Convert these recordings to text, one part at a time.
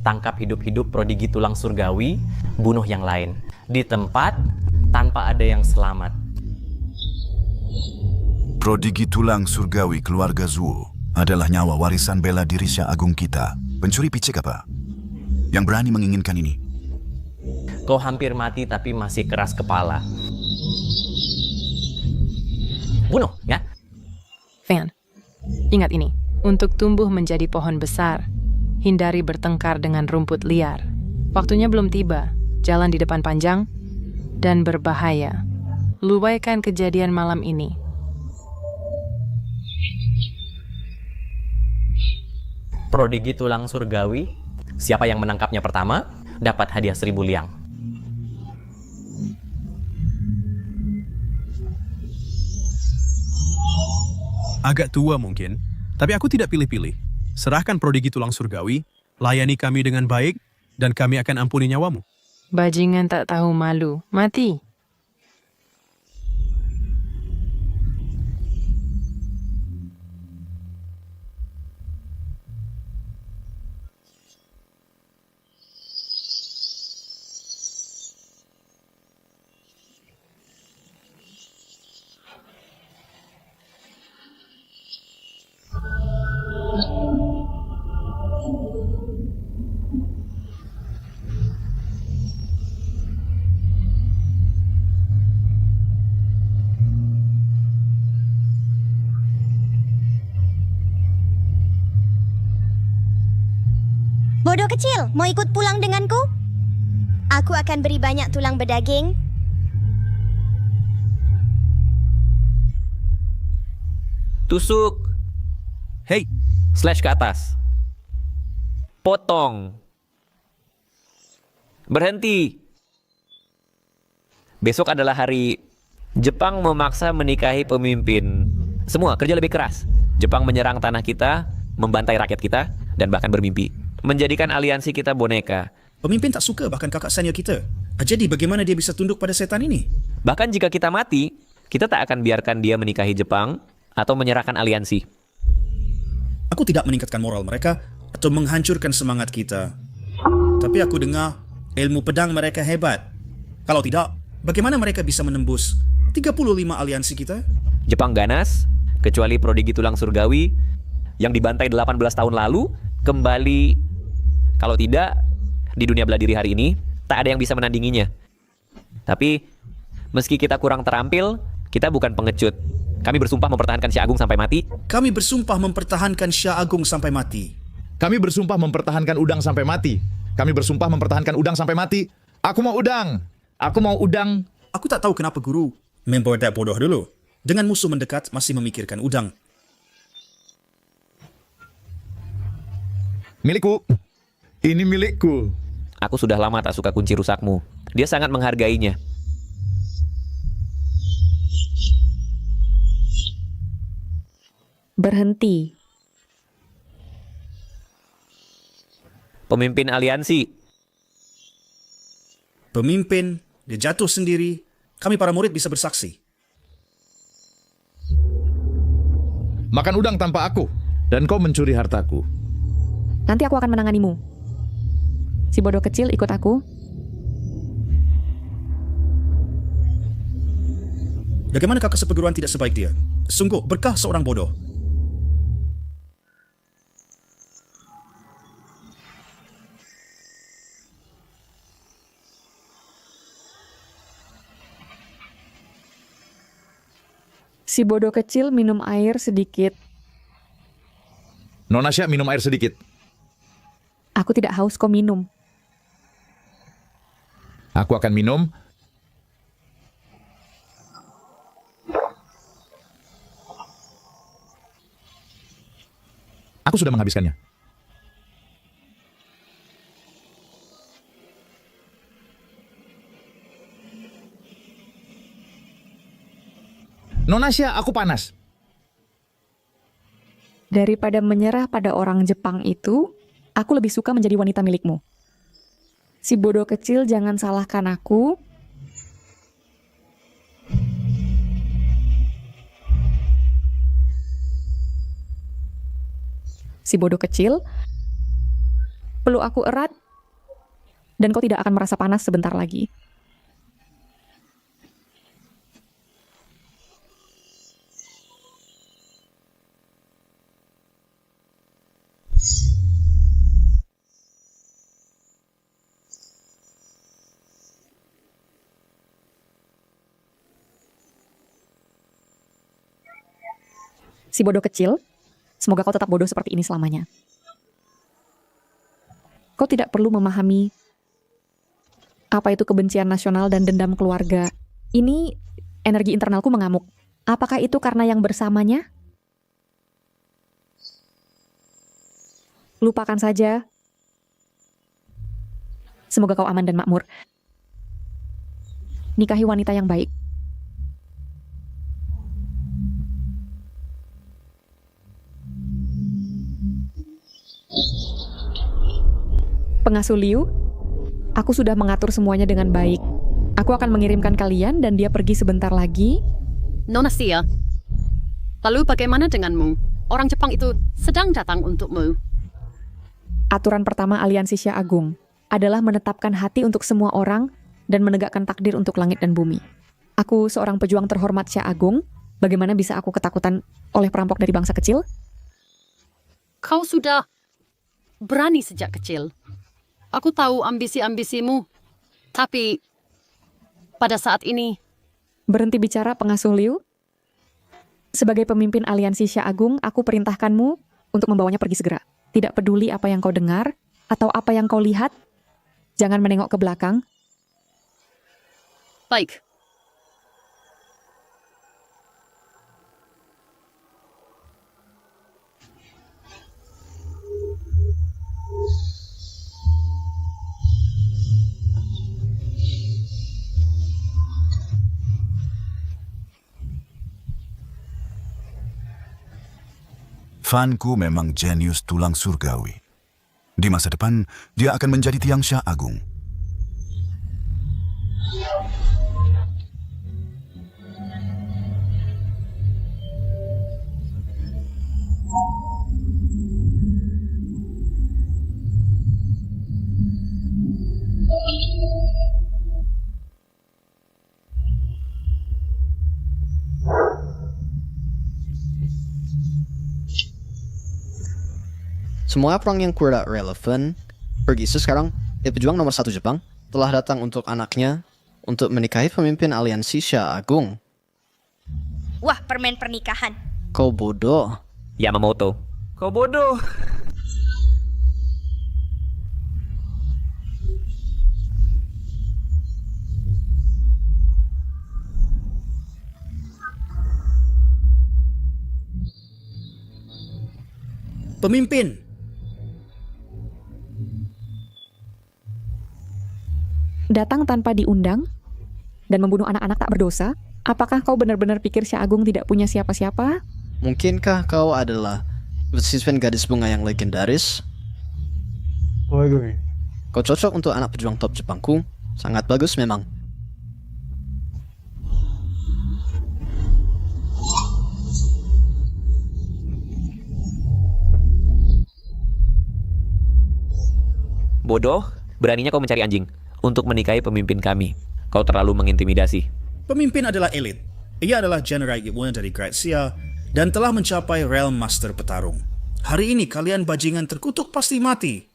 tangkap hidup-hidup prodigi tulang surgawi, bunuh yang lain. Di tempat, tanpa ada yang selamat. Prodigi tulang surgawi keluarga Zuo adalah nyawa warisan bela diri Syah Agung kita. Pencuri picik apa? Yang berani menginginkan ini? Kau hampir mati tapi masih keras kepala. Bunuh, ya? Fan, ingat ini. Untuk tumbuh menjadi pohon besar, hindari bertengkar dengan rumput liar. Waktunya belum tiba, jalan di depan panjang dan berbahaya. Luwaikan kejadian malam ini. Prodigi tulang surgawi, siapa yang menangkapnya pertama, dapat hadiah 1000 liang. Agak tua mungkin, tapi aku tidak pilih-pilih. Serahkan prodigi tulang surgawi, layani kami dengan baik, dan kami akan ampuni nyawamu. Bajingan tak tahu malu, mati. Bodoh kecil, mau ikut pulang denganku? Aku akan beri banyak tulang berdaging. Tusuk. Hei, Slash ke atas. Potong. Berhenti. Besok adalah hari Jepang memaksa menikahi pemimpin. Semua kerja lebih keras. Jepang menyerang tanah kita, membantai rakyat kita, dan bahkan bermimpi menjadikan aliansi kita boneka. Pemimpin tak suka bahkan kakak senior kita. Jadi bagaimana dia bisa tunduk pada setan ini? Bahkan jika kita mati, kita tak akan biarkan dia menikahi Jepang atau menyerahkan aliansi. Aku tidak meningkatkan moral mereka atau menghancurkan semangat kita. Tapi aku dengar ilmu pedang mereka hebat. Kalau tidak, bagaimana mereka bisa menembus 35 aliansi kita? Jepang ganas, kecuali prodigi tulang surgawi yang dibantai 18 tahun lalu, kembali. Kalau tidak, di dunia bela diri hari ini, tak ada yang bisa menandinginya. Tapi, meski kita kurang terampil, kita bukan pengecut. Kami bersumpah mempertahankan Syah Agung sampai mati. Kami bersumpah mempertahankan Syah Agung sampai mati. Kami bersumpah mempertahankan udang sampai mati. Kami bersumpah mempertahankan udang sampai mati. Aku mau udang. Aku mau udang. Aku tak tahu kenapa guru membuat bodoh dulu. Dengan musuh mendekat masih memikirkan udang. Milikku. Ini milikku. Aku sudah lama tak suka kunci rusakmu. Dia sangat menghargainya. Berhenti. Pemimpin aliansi. Pemimpin, dia jatuh sendiri. Kami para murid bisa bersaksi. Makan udang tanpa aku. Dan kau mencuri hartaku. Nanti aku akan menanganimu. Si bodoh kecil ikut aku. Bagaimana kakak seperguruan tidak sebaik dia? Sungguh berkah seorang bodoh. Si bodoh kecil minum air sedikit. Nona Syah, minum air sedikit. Aku tidak haus, kau minum. Aku akan minum. Aku sudah menghabiskannya. Nona Syah, aku panas. Daripada menyerah pada orang Jepang itu, aku lebih suka menjadi wanita milikmu. Si bodoh kecil jangan salahkan aku. Si bodoh kecil, peluk aku erat, dan kau tidak akan merasa panas sebentar lagi. Si bodoh kecil, semoga kau tetap bodoh seperti ini selamanya. Kau tidak perlu memahami apa itu kebencian nasional dan dendam keluarga. Ini energi internalku mengamuk. Apakah itu karena yang bersamanya? Lupakan saja. Semoga kau aman dan makmur. Nikahi wanita yang baik. Pengasuh Liu, aku sudah mengatur semuanya dengan baik. Aku akan mengirimkan kalian dan dia pergi sebentar lagi. Nona Sia, lalu bagaimana denganmu? Orang Jepang itu sedang datang untukmu. Aturan pertama Aliansi Xia Agung adalah menetapkan hati untuk semua orang dan menegakkan takdir untuk langit dan bumi. Aku seorang pejuang terhormat Xia Agung. Bagaimana bisa aku ketakutan oleh perampok dari bangsa kecil? Kau sudah berani sejak kecil. Aku tahu ambisi-ambisimu, tapi pada saat ini... Berhenti bicara, Pengasuh Liu. Sebagai pemimpin Aliansi Xia Agung, aku perintahkanmu untuk membawanya pergi segera. Tidak peduli apa yang kau dengar atau apa yang kau lihat, jangan menengok ke belakang. Baik. Fanku memang jenius tulang surgawi. Di masa depan, dia akan menjadi tiang Xia Agung. Semua perang yang kurang relevan pergi sekarang. Pejuang nomor 1 Jepang telah datang untuk anaknya untuk menikahi pemimpin Aliansi Xia Agung. Wah, permen pernikahan. Kau bodoh. Yamamoto. Kau bodoh. Pemimpin, Datang tanpa diundang dan membunuh anak-anak tak berdosa? Apakah kau benar-benar pikir Xia Agung tidak punya siapa-siapa? Mungkinkah kau adalah pesiswen gadis bunga yang legendaris? Kau cocok untuk anak pejuang top Jepangku. Sangat bagus memang. Bodoh, beraninya kau mencari anjing untuk menikahi pemimpin kami. Kau terlalu mengintimidasi. pemimpin adalah elit. Ia adalah General Yipwen dari Great Xia dan telah mencapai Realm Master Petarung. Hari ini kalian bajingan terkutuk pasti mati.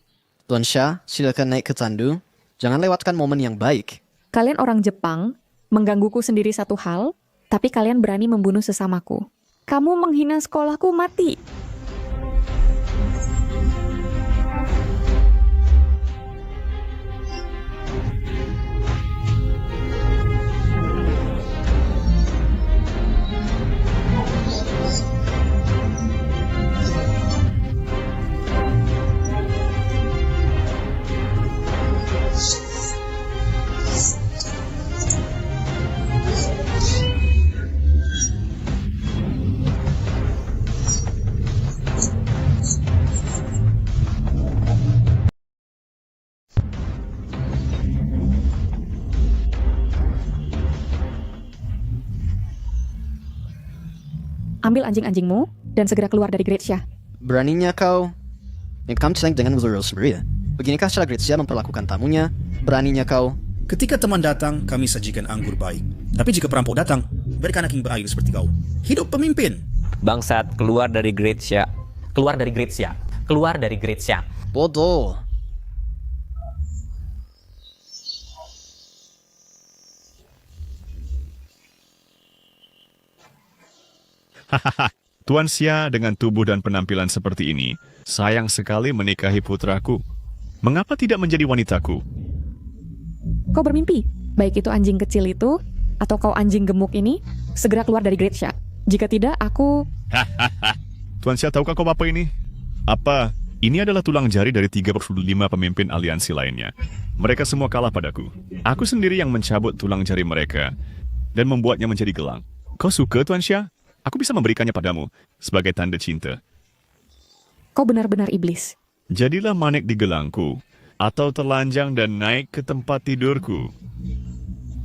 Tuan Xia, silakan naik ke tandu. Jangan lewatkan momen yang baik. Kalian orang Jepang menggangguku sendiri satu hal, tapi kalian berani membunuh sesamaku. Kamu menghina sekolahku, mati. Ambil anjing-anjingmu dan segera keluar dari Great Xia. Beraninya kau mengkamp dengan Zoro sendiri. Beginikah cara Grazia memperlakukan tamunya? Beraninya kau? Ketika teman datang, kami sajikan anggur baik. Tapi jika perampok datang, berikan anak yang berair seperti kau. Hidup pemimpin! Bangsat, keluar dari Grazia. Keluar dari Grazia. Keluar dari Grazia. Bodoh. Hahaha, Tuan Xia dengan tubuh dan penampilan seperti ini, sayang sekali menikahi putraku. Mengapa tidak menjadi wanitaku? Kau bermimpi, baik itu anjing kecil itu, atau kau anjing gemuk ini, segera keluar dari Grazia. Jika tidak, aku... Hahaha, Tuan Xia tahukah kau apa ini? Apa? Ini adalah tulang jari dari 35 pemimpin aliansi lainnya. Mereka semua kalah padaku. Aku sendiri yang mencabut tulang jari mereka dan membuatnya menjadi gelang. Kau suka, Tuan Xia? Aku bisa memberikannya padamu sebagai tanda cinta. Kau benar-benar iblis. Jadilah manik di gelangku, atau telanjang dan naik ke tempat tidurku.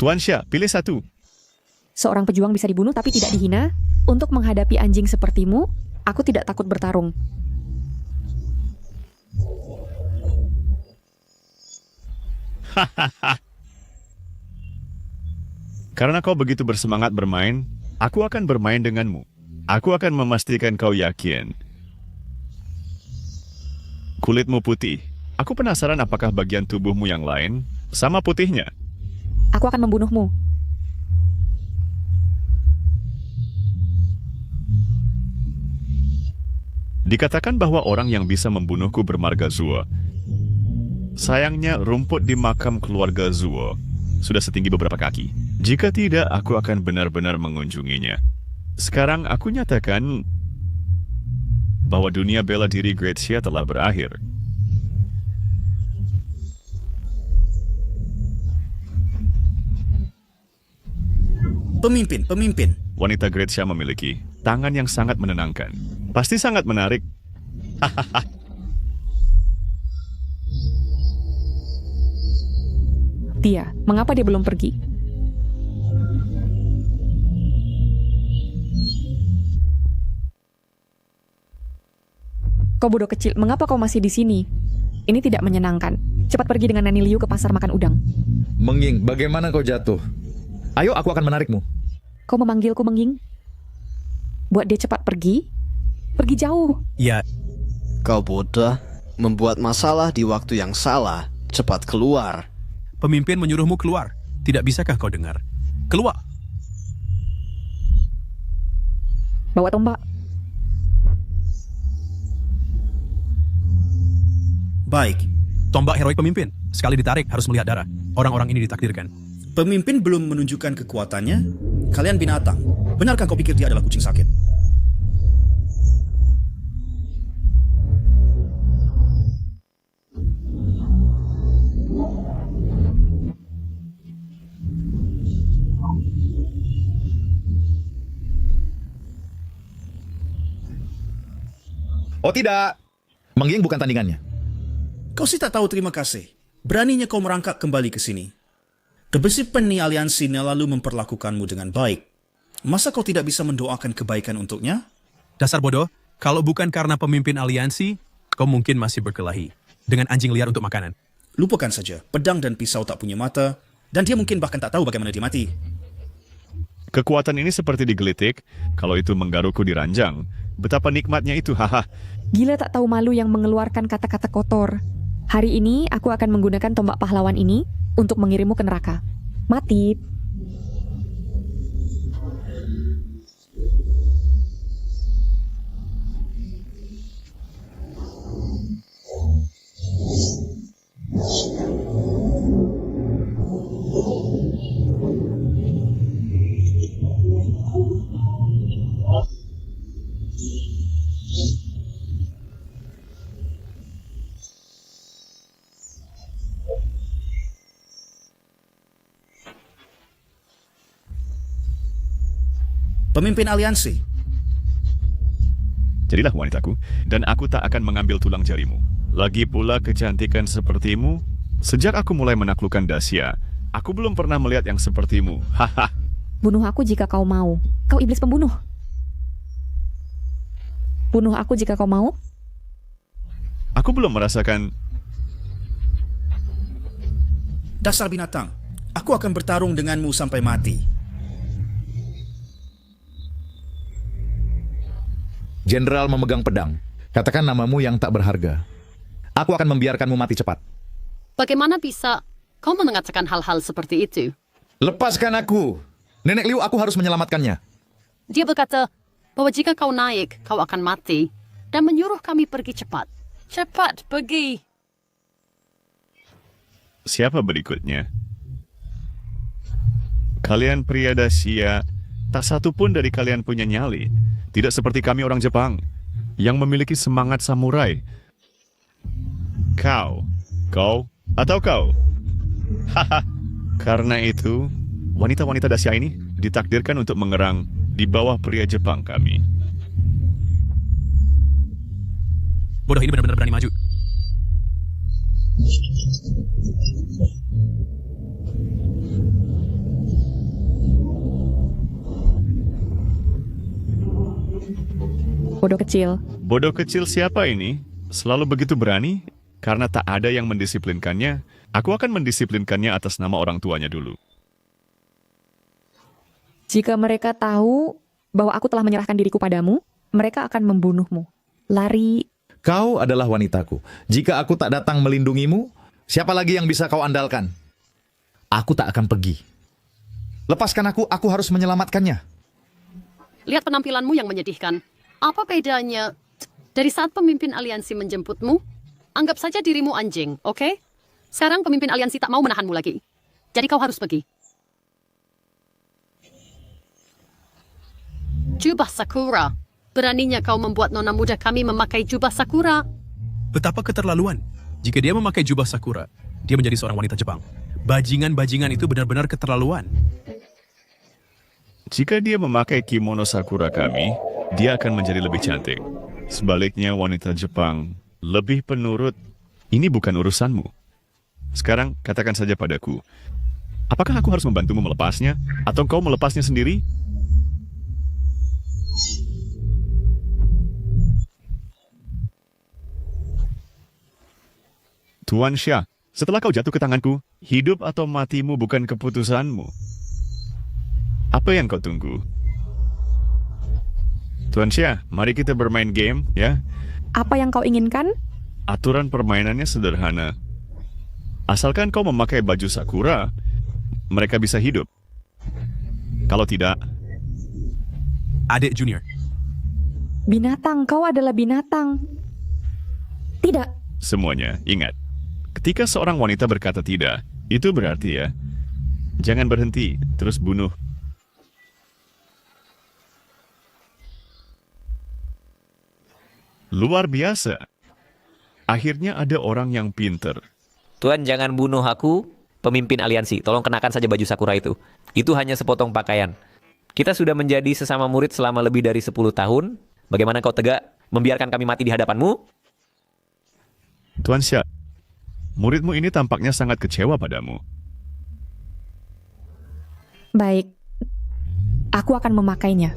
Tuan Xia, pilih satu. Seorang pejuang bisa dibunuh tapi tidak dihina. Untuk menghadapi anjing sepertimu, aku tidak takut bertarung. Karena kau begitu bersemangat bermain, aku akan bermain denganmu. Aku akan memastikan kau yakin. Kulitmu putih. Aku penasaran apakah bagian tubuhmu yang lain sama putihnya. Aku akan membunuhmu. Dikatakan bahwa orang yang bisa membunuhku bermarga Zuo. Sayangnya rumput di makam keluarga Zuo sudah setinggi beberapa kaki. Jika tidak, aku akan benar-benar mengunjunginya. Sekarang aku nyatakan bahwa dunia bela diri Grazia telah berakhir. Pemimpin, pemimpin. Wanita Grazia memiliki tangan yang sangat menenangkan. Pasti sangat menarik. Dia, mengapa dia belum pergi? Kau bodoh kecil, mengapa kau masih di sini? Ini tidak menyenangkan. Cepat pergi dengan Nani Liu ke pasar makan udang. Mengging, bagaimana kau jatuh? Ayo, aku akan menarikmu. Kau memanggilku, Mengging? Buat dia cepat pergi? Pergi jauh. Ya, Kau bodoh. Membuat masalah di waktu yang salah. Cepat keluar. pemimpin menyuruhmu keluar. Tidak bisakah kau dengar? Keluar. Bawa tombak. Baik. Tombak heroik pemimpin. Sekali ditarik harus melihat darah. Orang-orang ini ditakdirkan. Pemimpin belum menunjukkan kekuatannya. Kalian binatang. Benarkah kau pikir dia adalah kucing sakit? Oh tidak, Mengging bukan tandingannya. Kau sih tak tahu terima kasih. Beraninya kau merangkak kembali ke sini. Kebesi Peni aliansinya lalu memperlakukanmu dengan baik. Masa kau tidak bisa mendoakan kebaikan untuknya? Dasar bodoh, kalau bukan karena pemimpin aliansi, kau mungkin masih berkelahi dengan anjing liar untuk makanan. Lupakan saja, pedang dan pisau tak punya mata, dan dia mungkin bahkan tak tahu bagaimana dia mati. Kekuatan ini seperti digelitik, kalau itu menggaruhku di ranjang. Betapa nikmatnya itu, haha. Gila tak tahu malu yang mengeluarkan kata-kata kotor. Hari ini aku akan menggunakan tombak pahlawan ini untuk mengirimmu ke neraka. Mati. Pemimpin aliansi. Jadilah wanitaku, dan aku tak akan mengambil tulang jarimu. Lagi pula kecantikan sepertimu, sejak aku mulai menaklukkan Dacia, aku belum pernah melihat yang sepertimu. Haha. Bunuh aku jika kau mau. Kau iblis pembunuh. Bunuh aku jika kau mau. Aku belum merasakan Dasar binatang, aku akan bertarung denganmu sampai mati. Jenderal memegang pedang. Katakan namamu yang tak berharga. Aku akan membiarkanmu mati cepat. Bagaimana bisa kau mengatakan hal-hal seperti itu? Lepaskan aku. Nenek Liu, aku harus menyelamatkannya. Dia berkata bahwa jika kau naik, kau akan mati. Dan menyuruh kami pergi cepat. Cepat pergi. Siapa berikutnya? Kalian pria Dacia, tak satu pun dari kalian punya nyali. Tidak seperti kami orang Jepang, yang memiliki semangat samurai. Kau, atau kau? Haha. Karena itu, wanita-wanita Dacia ini ditakdirkan untuk mengerang di bawah pria Jepang kami. Bodoh ini benar-benar berani maju. Bodoh kecil. Bodoh kecil siapa ini? Selalu begitu berani? Karena tak ada yang mendisiplinkannya, aku akan mendisiplinkannya atas nama orang tuanya dulu. Jika mereka tahu bahwa aku telah menyerahkan diriku padamu, mereka akan membunuhmu. Lari. Kau adalah wanitaku. Jika aku tak datang melindungimu, siapa lagi yang bisa kau andalkan? Aku tak akan pergi. Lepaskan aku harus menyelamatkannya. Lihat penampilanmu yang menyedihkan. Apa bedanya dari saat pemimpin aliansi menjemputmu? Anggap saja dirimu anjing, oke? Sekarang pemimpin aliansi tak mau menahanmu lagi. Jadi kau harus pergi. Jubah Sakura. Beraninya kau membuat nona muda kami memakai jubah Sakura. Betapa keterlaluan. Jika dia memakai jubah Sakura, dia menjadi seorang wanita Jepang. Bajingan-bajingan itu benar-benar keterlaluan. Jika dia memakai kimono Sakura kami, dia akan menjadi lebih cantik. Sebaliknya wanita Jepang lebih penurut. Ini bukan urusanmu. Sekarang katakan saja padaku, apakah aku harus membantumu melepasnya? Atau kau melepasnya sendiri? Tuan Xia, setelah kau jatuh ke tanganku, hidup atau matimu bukan keputusanmu. Apa yang kau tunggu? Tuan Xia, mari kita bermain game, ya. Apa yang kau inginkan? Aturan permainannya sederhana. Asalkan kau memakai baju Sakura, mereka bisa hidup. Kalau tidak... Adik junior. Binatang, kau adalah binatang. Tidak. Semuanya, ingat. Ketika seorang wanita berkata tidak, itu berarti ya, jangan berhenti, terus bunuh. Luar biasa. Akhirnya ada orang yang pinter. Tuan, jangan bunuh aku, pemimpin aliansi. Tolong kenakan saja baju Sakura itu. Itu hanya sepotong pakaian. Kita sudah menjadi sesama murid selama lebih dari 10 tahun. Bagaimana kau tegak membiarkan kami mati di hadapanmu? Tuan Xia, muridmu ini tampaknya sangat kecewa padamu. Baik. Aku akan memakainya.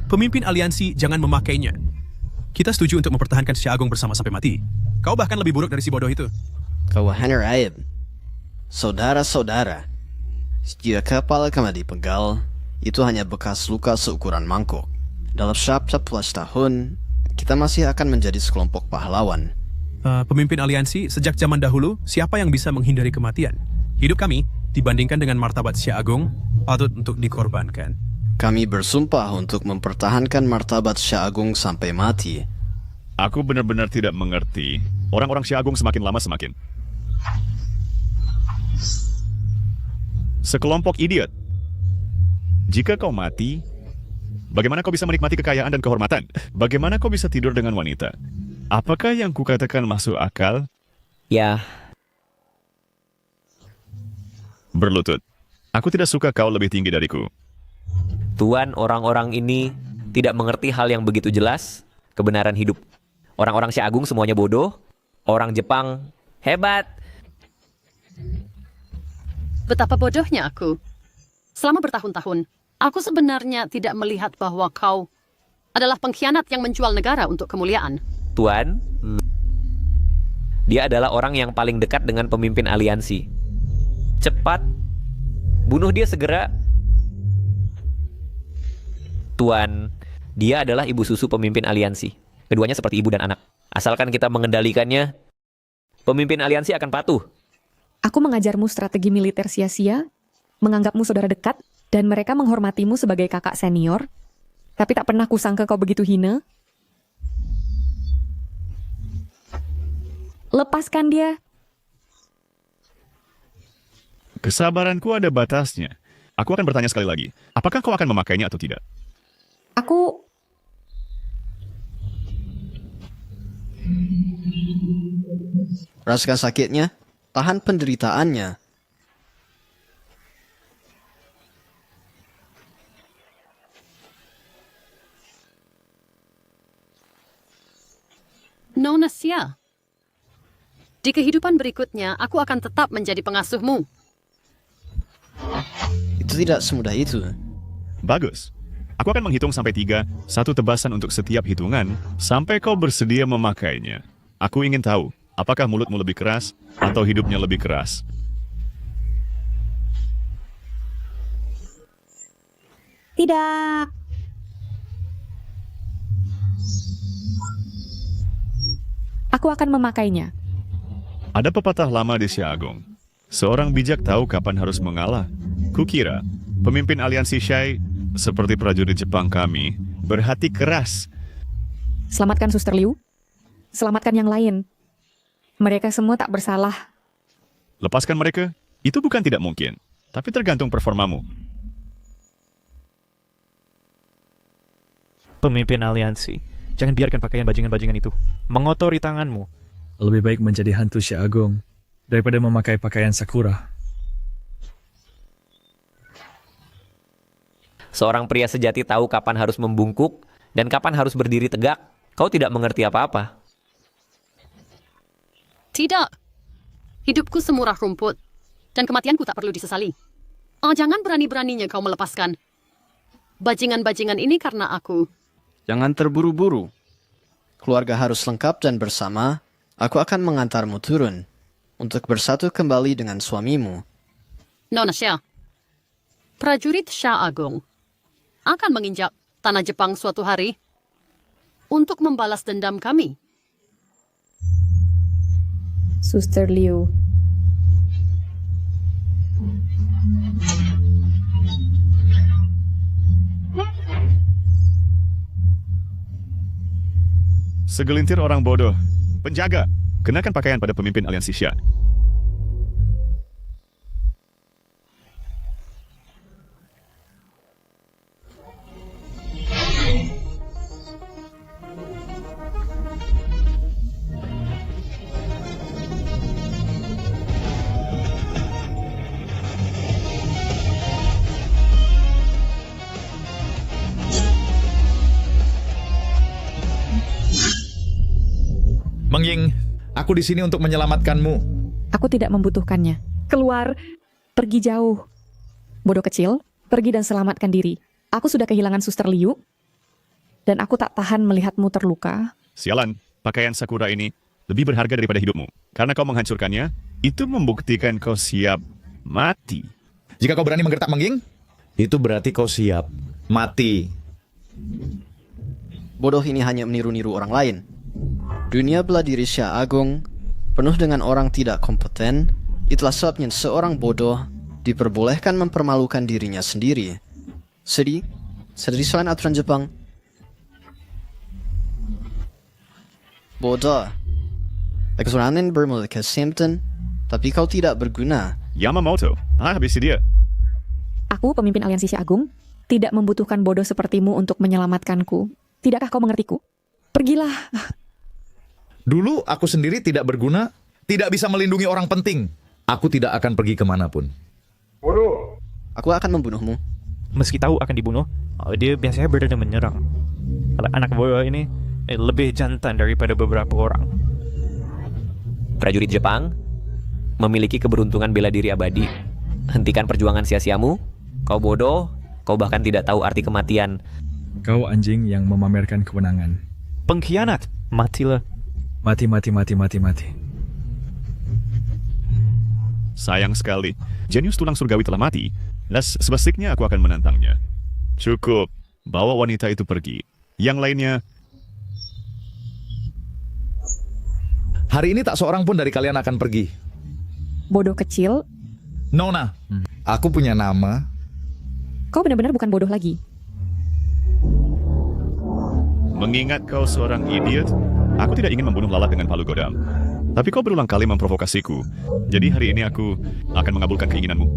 Pemimpin aliansi jangan memakainya. Kita setuju untuk mempertahankan si Agung bersama sampai mati. Kau bahkan lebih buruk dari si bodoh itu. Kawahan Raib, saudara-saudara, jika kepala kami dipegal, itu hanya bekas luka seukuran mangkuk. Dalam 11 tahun, kita masih akan menjadi sekelompok pahlawan. Pemimpin aliansi, sejak zaman dahulu, siapa yang bisa menghindari kematian? Hidup kami, dibandingkan dengan martabat si Agung, patut untuk dikorbankan. Kami bersumpah untuk mempertahankan martabat Xia Agung sampai mati. Aku benar-benar tidak mengerti. Orang-orang Xia Agung semakin lama semakin. Sekelompok idiot. Jika kau mati, bagaimana kau bisa menikmati kekayaan dan kehormatan? Bagaimana kau bisa tidur dengan wanita? Apakah yang kukatakan masuk akal? Ya. Berlutut. Aku tidak suka kau lebih tinggi dariku. Tuan, orang-orang ini tidak mengerti hal yang begitu jelas, kebenaran hidup. Orang-orang Xia Agung semuanya bodoh, orang Jepang hebat. Betapa bodohnya aku. Selama bertahun-tahun, aku sebenarnya tidak melihat bahwa kau adalah pengkhianat yang menjual negara untuk kemuliaan. Tuan, dia adalah orang yang paling dekat dengan pemimpin aliansi. Cepat. Bunuh dia segera. Tuan, dia adalah ibu susu pemimpin aliansi. Keduanya seperti ibu dan anak. Asalkan kita mengendalikannya, pemimpin aliansi akan patuh. Aku mengajarmu strategi militer sia-sia, menganggapmu saudara dekat, dan mereka menghormatimu sebagai kakak senior, tapi tak pernah kusangka kau begitu hina. Lepaskan dia. Kesabaranku ada batasnya. Aku akan bertanya sekali lagi. Apakah kau akan memakainya atau tidak? Aku... Rasakan sakitnya, tahan penderitaannya. Nona Sia, di kehidupan berikutnya aku akan tetap menjadi pengasuhmu. Itu tidak semudah itu. Bagus. Aku akan menghitung sampai 3, satu tebasan untuk setiap hitungan, sampai kau bersedia memakainya. Aku ingin tahu, apakah mulutmu lebih keras atau hidupnya lebih keras? Tidak. Aku akan memakainya. Ada pepatah lama di Siagung. Seorang bijak tahu kapan harus mengalah. Kukira, pemimpin aliansi Shai, seperti prajurit Jepang kami, berhati keras. Selamatkan Suster Liu. Selamatkan yang lain. Mereka semua tak bersalah. Lepaskan mereka? Itu bukan tidak mungkin, tapi tergantung performamu. Pemimpin aliansi, jangan biarkan pakaian bajingan-bajingan itu mengotori tanganmu. Lebih baik menjadi hantu Syekh Agung daripada memakai pakaian Sakura. Seorang pria sejati tahu kapan harus membungkuk dan kapan harus berdiri tegak. Kau tidak mengerti apa-apa. Tidak. Hidupku semurah rumput, dan kematianku tak perlu disesali. Jangan berani-beraninya kau melepaskan bajingan-bajingan ini karena aku. Jangan terburu-buru. Keluarga harus lengkap dan bersama. Aku akan mengantarmu turun untuk bersatu kembali dengan suamimu. Nona Xia, prajurit Shah Agung akan menginjak tanah Jepang suatu hari untuk membalas dendam kami. Suster Liu. Segelintir orang bodoh. Penjaga, kenakan pakaian pada pemimpin aliansi Shia. Mengying, aku di sini untuk menyelamatkanmu. Aku tidak membutuhkannya. Keluar, pergi jauh. Bodoh kecil, pergi dan selamatkan diri. Aku sudah kehilangan Suster Liu, dan aku tak tahan melihatmu terluka. Sialan, pakaian Sakura ini lebih berharga daripada hidupmu. Karena kau menghancurkannya, itu membuktikan kau siap mati. Jika kau berani menggertak Mengying, itu berarti kau siap mati. Bodoh ini hanya meniru-niru orang lain. Dunia bela diri Syekh Agung penuh dengan orang tidak kompeten. Itulah sebabnya seorang bodoh diperbolehkan mempermalukan dirinya sendiri. Sedih selain aturan Jepang. Bodoh. Kesulitan bermula ke Simpton, tapi kau tidak berguna. Yamamoto, habisi dia. Aku, pemimpin aliansi Syekh Agung, tidak membutuhkan bodoh sepertimu untuk menyelamatkanku. Tidakkah kau mengertiku? Pergilah. Dulu aku sendiri tidak berguna, tidak bisa melindungi orang penting. Aku tidak akan pergi kemanapun. Bodoh. Aku akan membunuhmu. Meski tahu akan dibunuh, dia biasanya berani menyerang. Anak bodoh ini lebih jantan daripada beberapa orang. Prajurit Jepang memiliki keberuntungan bela diri abadi. Hentikan perjuangan sia-siamu. Kau bodoh, kau bahkan tidak tahu arti kematian. Kau anjing yang memamerkan kewenangan. Pengkhianat, matilah. Mati. Sayang sekali. Jenius tulang surgawi telah mati. Dan sebaliknya aku akan menantangnya. Cukup. Bawa wanita itu pergi. Yang lainnya... Hari ini tak seorang pun dari kalian akan pergi. Bodoh kecil, Nona, aku punya nama. kau benar-benar bukan bodoh lagi. Mengingat kau seorang idiot, aku tidak ingin membunuh lalat dengan palu godam. Tapi kau berulang kali memprovokasiku. Jadi hari ini aku akan mengabulkan keinginanmu.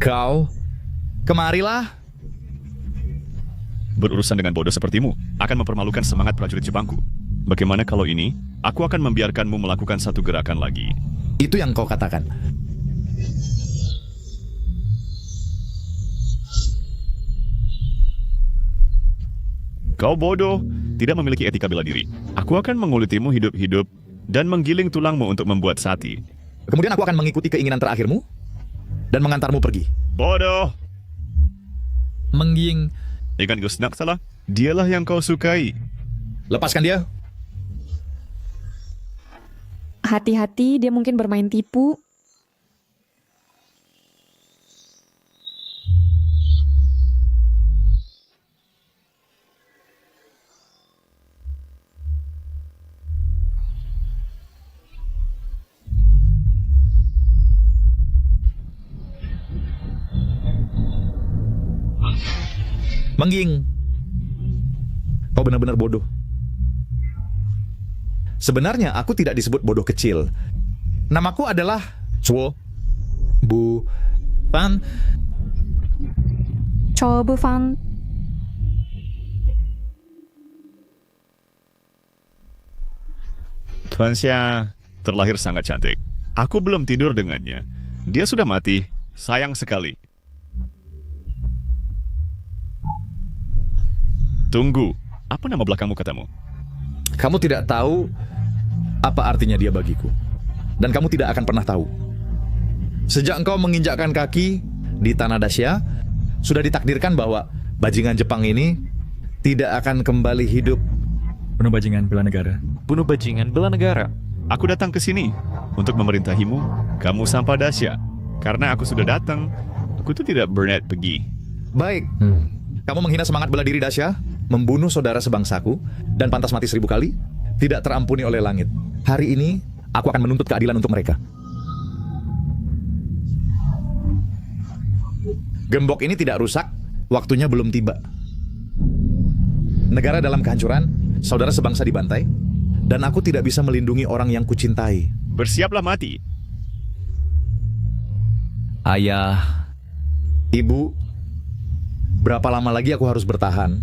Kau, kemarilah. Berurusan dengan bodoh sepertimu akan mempermalukan semangat prajurit Jepangku. Bagaimana kalau ini, aku akan membiarkanmu melakukan satu gerakan lagi. Itu yang kau katakan. Kau bodoh, tidak memiliki etika bela diri. Aku akan mengulitimu hidup-hidup dan menggiling tulangmu untuk membuat sati. Kemudian aku akan mengikuti keinginan terakhirmu dan mengantarmu pergi. Bodoh! Mengging. Ikan Gusnak salah. Dialah yang kau sukai. Lepaskan dia. Hati-hati, dia mungkin bermain tipu. Mengging. Kau benar-benar bodoh. Sebenarnya aku tidak disebut bodoh kecil. Namaku adalah Chuo Bu Fan. Cho Bu Fan. Tuan Xia terlahir sangat cantik. Aku belum tidur dengannya. Dia sudah mati. Sayang sekali. Tunggu, apa nama belakangmu katamu? Kamu tidak tahu apa artinya dia bagiku. Dan kamu tidak akan pernah tahu. Sejak engkau menginjakkan kaki di tanah Dacia, sudah ditakdirkan bahwa bajingan Jepang ini tidak akan kembali hidup. Bunuh bajingan bela negara. Bunuh bajingan bela negara. Aku datang ke sini untuk memerintahimu, kamu sampah Dacia. Karena aku sudah datang, aku tuh tidak berniat pergi. Baik. Kamu menghina semangat bela diri Dacia, membunuh saudara sebangsaku, dan pantas mati 1000 kali, tidak terampuni oleh langit. Hari ini, aku akan menuntut keadilan untuk mereka. Gembok ini tidak rusak, waktunya belum tiba. Negara dalam kehancuran, saudara sebangsa dibantai, dan aku tidak bisa melindungi orang yang kucintai. Bersiaplah mati. Ayah, Ibu, berapa lama lagi aku harus bertahan?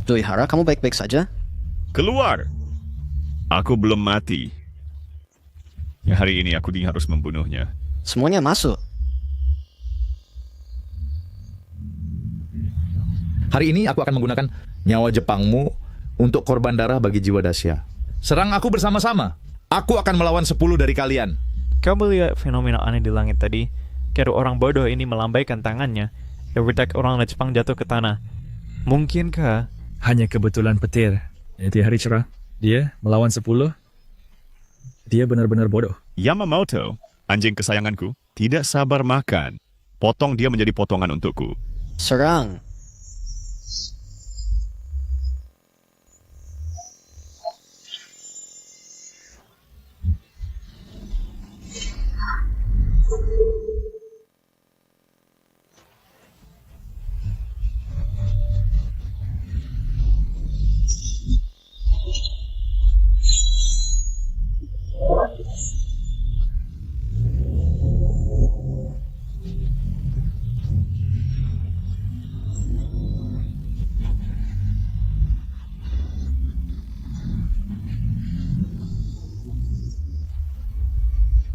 Doihara, kamu baik-baik saja? Keluar! Aku belum mati. Ya, hari ini aku harus membunuhnya. Semuanya masuk. Hari ini aku akan menggunakan nyawa Jepangmu untuk korban darah bagi jiwa Dacia. Serang aku bersama-sama. Aku akan melawan 10 dari kalian. Kau melihat fenomena aneh di langit tadi? Kira orang bodoh ini melambaikan tangannya dan berdak orang Jepang jatuh ke tanah. Mungkinkah? Hanya kebetulan petir. Di hari cerah, dia melawan 10. Dia benar-benar bodoh. Yamamoto, anjing kesayanganku, tidak sabar makan. Potong dia menjadi potongan untukku. Serang.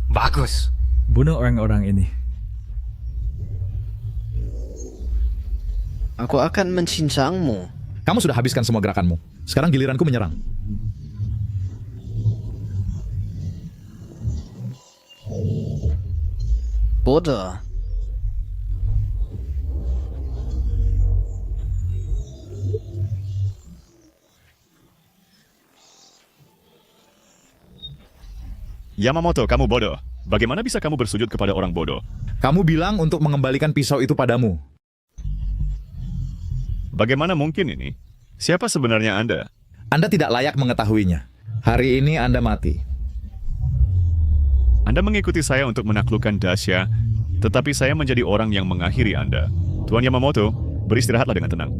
Bagus. Bunuh orang-orang ini. Aku akan mencincangmu. Kamu sudah habiskan semua gerakanmu. Sekarang giliranku menyerang. Bodoh. Yamamoto, kamu bodoh. Bagaimana bisa kamu bersujud kepada orang bodoh? Kamu bilang untuk mengembalikan pisau itu padamu. Bagaimana mungkin ini? Siapa sebenarnya Anda? Anda tidak layak mengetahuinya. Hari ini Anda mati. Anda mengikuti saya untuk menaklukkan Dacia, tetapi saya menjadi orang yang mengakhiri Anda. Tuan Yamamoto, beristirahatlah dengan tenang.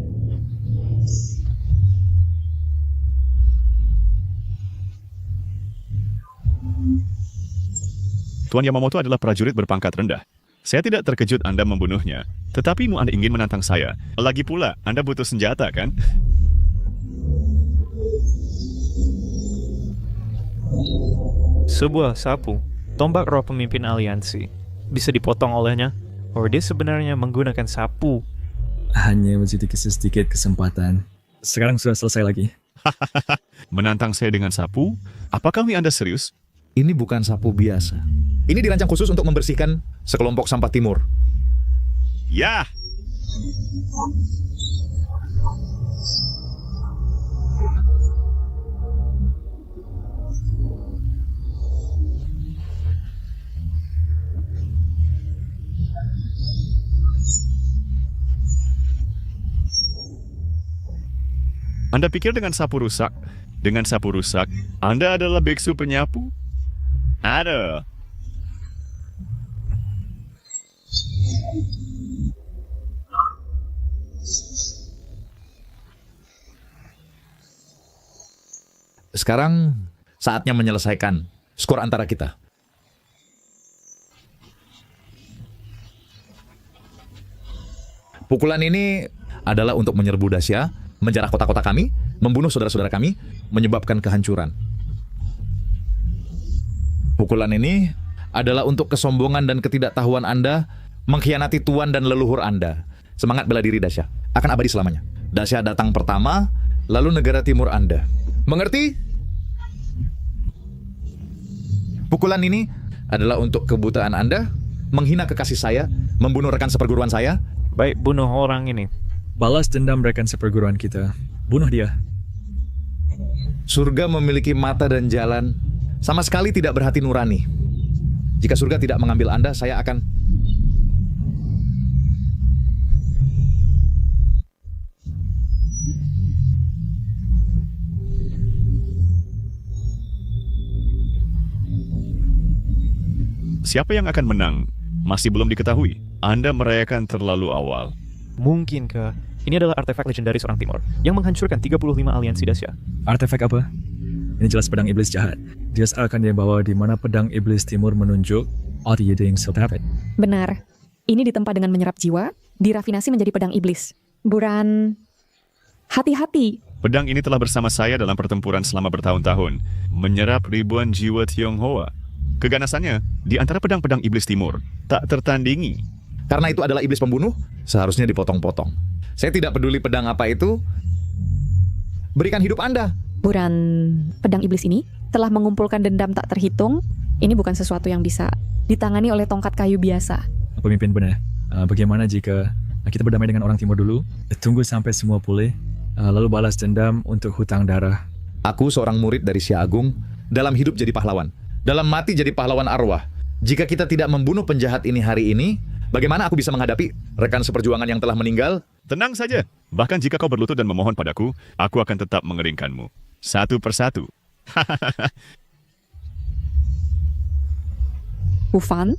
Tuan Yamamoto adalah prajurit berpangkat rendah. Saya tidak terkejut Anda membunuhnya. Tetapi Anda ingin menantang saya. Lagi pula, Anda butuh senjata, kan? Sebuah sapu, tombak roh pemimpin aliansi, bisa dipotong olehnya, bahwa dia sebenarnya menggunakan sapu. Hanya sedikit kesempatan. Sekarang sudah selesai lagi. Menantang saya dengan sapu? Apakah Anda serius? Ini bukan sapu biasa. Ini dirancang khusus untuk membersihkan sekelompok sampah timur. Ya! Anda pikir dengan sapu rusak? Dengan sapu rusak, Anda adalah biksu penyapu? Ada. Sekarang saatnya menyelesaikan skor antara kita. Pukulan ini adalah untuk menyerbu Dacia, menjarah kota-kota kami, membunuh saudara-saudara kami, menyebabkan kehancuran. Pukulan ini adalah untuk kesombongan dan ketidaktahuan Anda, mengkhianati tuan dan leluhur Anda. Semangat bela diri Dacia akan abadi selamanya. Dacia datang pertama, lalu negara timur Anda. Mengerti? Pukulan ini adalah untuk kebutaan Anda, menghina kekasih saya, membunuh rekan seperguruan saya. Baik, bunuh orang ini. Balas dendam rekan seperguruan kita. Bunuh dia. Surga memiliki mata dan jalan, sama sekali tidak berhati nurani. Jika surga tidak mengambil Anda, saya akan... Siapa yang akan menang? Masih belum diketahui. Anda merayakan terlalu awal. Mungkinkah ini adalah artefak legendaris orang timur yang menghancurkan 35 aliansi Dacia? Artefak apa? Ini jelas pedang iblis jahat. Dia akan dibawa di mana pedang iblis timur menunjuk Adi yang Siltapet. Benar. Ini ditempa dengan menyerap jiwa, dirafinasi menjadi pedang iblis. Buran, hati-hati. Pedang ini telah bersama saya dalam pertempuran selama bertahun-tahun, menyerap ribuan jiwa Tionghoa. Keganasannya di antara pedang-pedang iblis timur tak tertandingi. Karena itu adalah iblis pembunuh, seharusnya dipotong-potong. Saya tidak peduli pedang apa itu. Berikan hidup Anda. Buran, pedang iblis ini telah mengumpulkan dendam tak terhitung. Ini bukan sesuatu yang bisa ditangani oleh tongkat kayu biasa. Pemimpin benar. Bagaimana jika kita berdamai dengan orang timur dulu, tunggu sampai semua pulih, lalu balas dendam untuk hutang darah. Aku seorang murid dari Xia Agung, dalam hidup jadi pahlawan, dalam mati jadi pahlawan arwah. Jika kita tidak membunuh penjahat ini hari ini, bagaimana aku bisa menghadapi rekan seperjuangan yang telah meninggal? Tenang saja. Bahkan jika kau berlutut dan memohon padaku, aku akan tetap mengeringkanmu. Satu persatu. Ufan?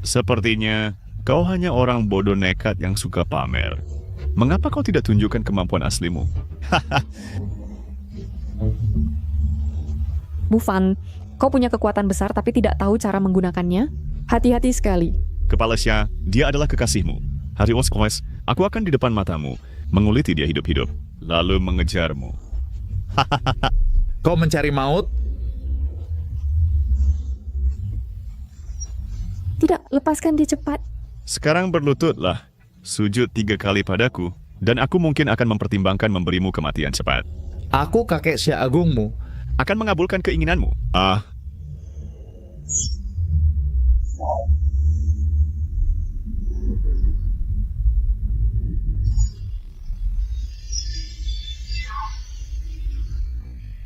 Sepertinya kau hanya orang bodoh nekat yang suka pamer. Mengapa kau tidak tunjukkan kemampuan aslimu? Bufan, kau punya kekuatan besar tapi tidak tahu cara menggunakannya? Hati-hati sekali. Kepala Xia, dia adalah kekasihmu. Hari Oskos, aku akan di depan matamu, menguliti dia hidup-hidup, lalu mengejarmu. Kau mencari maut? Tidak, lepaskan dia cepat. Sekarang berlututlah. sujud 3 kali padaku, dan aku mungkin akan mempertimbangkan memberimu kematian cepat. Aku kakek Xia Agungmu. Akan mengabulkan keinginanmu.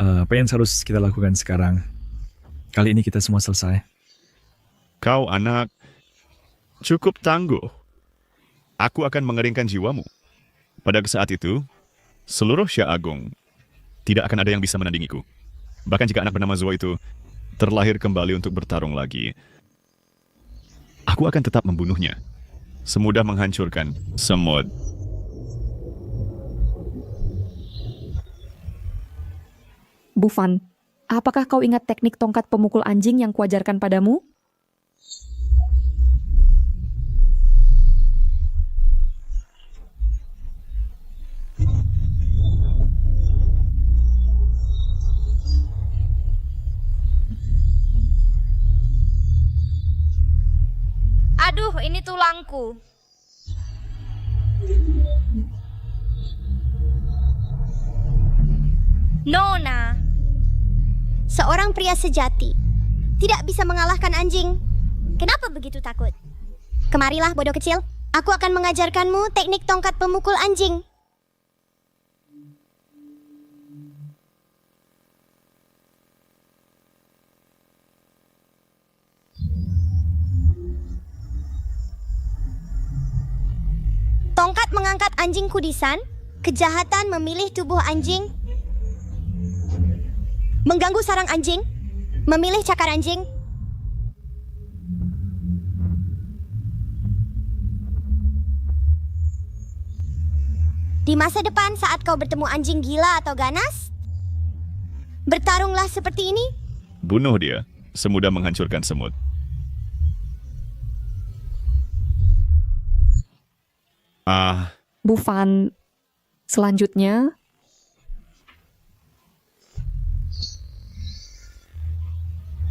Apa yang harus kita lakukan sekarang? Kali ini kita semua selesai. Kau anak cukup tangguh. Aku akan mengeringkan jiwamu. Pada saat itu, seluruh Xia Agung tidak akan ada yang bisa menandingiku. Bahkan jika anak bernama Zuo itu terlahir kembali untuk bertarung lagi, aku akan tetap membunuhnya. Semudah menghancurkan semut. Bufan, apakah kau ingat teknik tongkat pemukul anjing yang kuajarkan padamu? Aduh, ini tulangku. Nona, seorang pria sejati, tidak bisa mengalahkan anjing. Kenapa begitu takut? Kemarilah, bodoh kecil. Aku akan mengajarkanmu teknik tongkat pemukul anjing. Tongkat mengangkat anjing kudisan, kejahatan memilih tubuh anjing, mengganggu sarang anjing, memilih cakar anjing. Di masa depan saat kau bertemu anjing gila atau ganas, bertarunglah seperti ini. Bunuh dia, semudah menghancurkan semut. Bufan, selanjutnya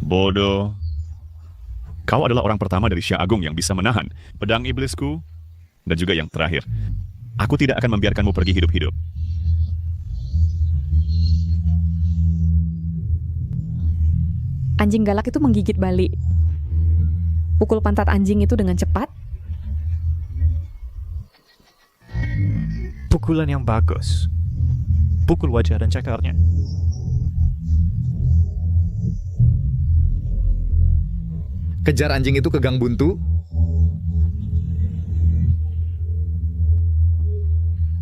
bodoh. Kau adalah orang pertama dari Xia Agung yang bisa menahan pedang iblisku, dan juga yang terakhir. Aku tidak akan membiarkanmu pergi hidup-hidup. anjing galak itu menggigit balik. Pukul pantat anjing itu dengan cepat. Pukulan yang bagus. Pukul wajah dan cakarnya. Kejar anjing itu ke gang buntu.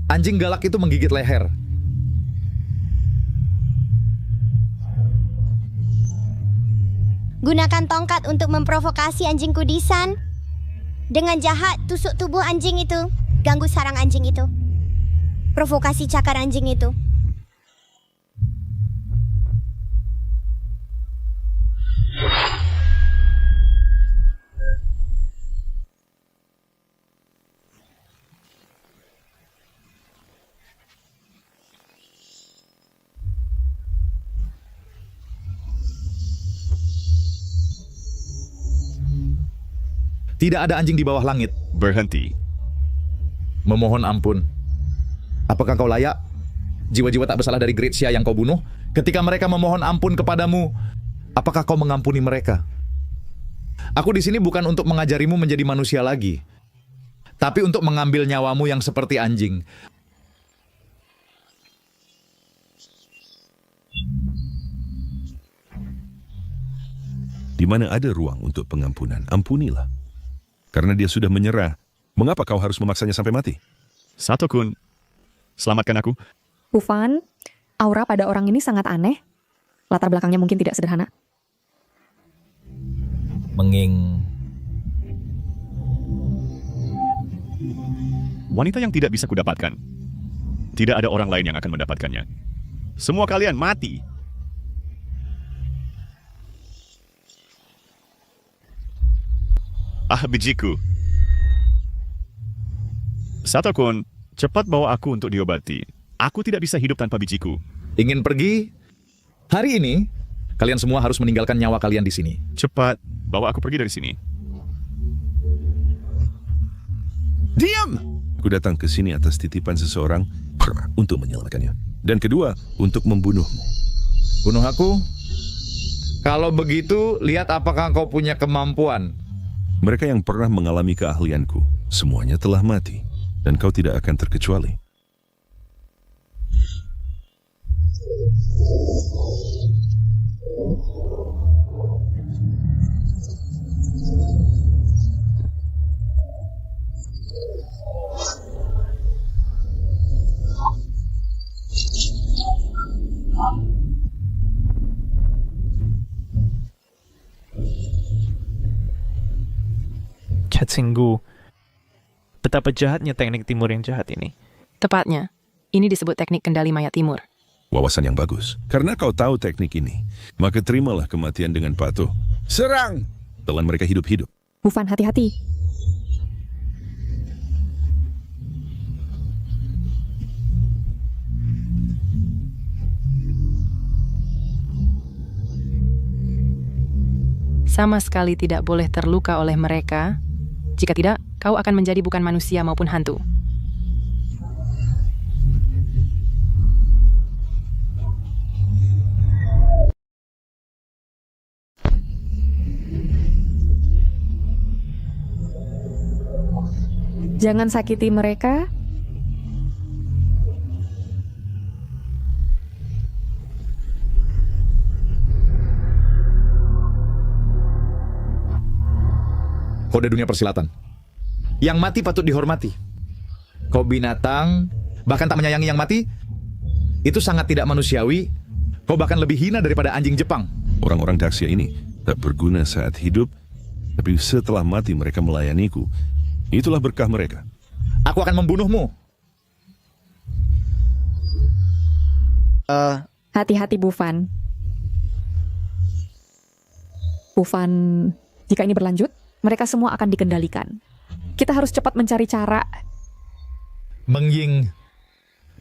Anjing galak itu menggigit leher. Gunakan tongkat untuk memprovokasi anjing kudisan. Dengan jahat, tusuk tubuh anjing itu. Ganggu sarang anjing itu. Provokasi cakar anjing itu. Tidak ada anjing di bawah langit. Berhenti. Memohon ampun. Apakah kau layak? Jiwa-jiwa tak bersalah dari Great Xia yang kau bunuh? Ketika mereka memohon ampun kepadamu, apakah kau mengampuni mereka? Aku di sini bukan untuk mengajarimu menjadi manusia lagi, tapi untuk mengambil nyawamu yang seperti anjing. Di mana ada ruang untuk pengampunan, ampunilah. Karena dia sudah menyerah, mengapa kau harus memaksanya sampai mati? Sato-kun, selamatkan aku. Bufan, aura pada orang ini sangat aneh. Latar belakangnya mungkin tidak sederhana. Menging. Wanita yang tidak bisa kudapatkan. Tidak ada orang lain yang akan mendapatkannya. Semua kalian mati. Ah, bijiku. Sato-kun, cepat bawa aku untuk diobati. Aku tidak bisa hidup tanpa bijiku. Ingin pergi? Hari ini, kalian semua harus meninggalkan nyawa kalian di sini. Cepat, bawa aku pergi dari sini. Diam! Ku datang ke sini atas titipan seseorang untuk menyelamatkannya. Dan kedua, untuk membunuhmu. Bunuh aku? Kalau begitu, lihat apakah kau punya kemampuan. Mereka yang pernah mengalami keahlianku, semuanya telah mati. Dan kau tidak akan terkecuali. Chatsingu, betapa jahatnya teknik timur yang jahat ini. Tepatnya, ini disebut teknik kendali mayat timur. Wawasan yang bagus. Karena kau tahu teknik ini, maka terimalah kematian dengan patuh. Serang! Telan mereka hidup-hidup. Bufan, hati-hati. Sama sekali tidak boleh terluka oleh mereka. Jika tidak, kau akan menjadi bukan manusia maupun hantu. Jangan sakiti mereka. Kode dunia persilatan. Yang mati patut dihormati. Kau binatang, bahkan tak menyayangi yang mati, itu sangat tidak manusiawi. Kau bahkan lebih hina daripada anjing Jepang. Orang-orang Daxia ini tak berguna saat hidup, tapi setelah mati mereka melayaniku. Itulah berkah mereka. Aku akan membunuhmu. Hati-hati, Bufan. Bufan, jika ini berlanjut, mereka semua akan dikendalikan. Kita harus cepat mencari cara. Mengying,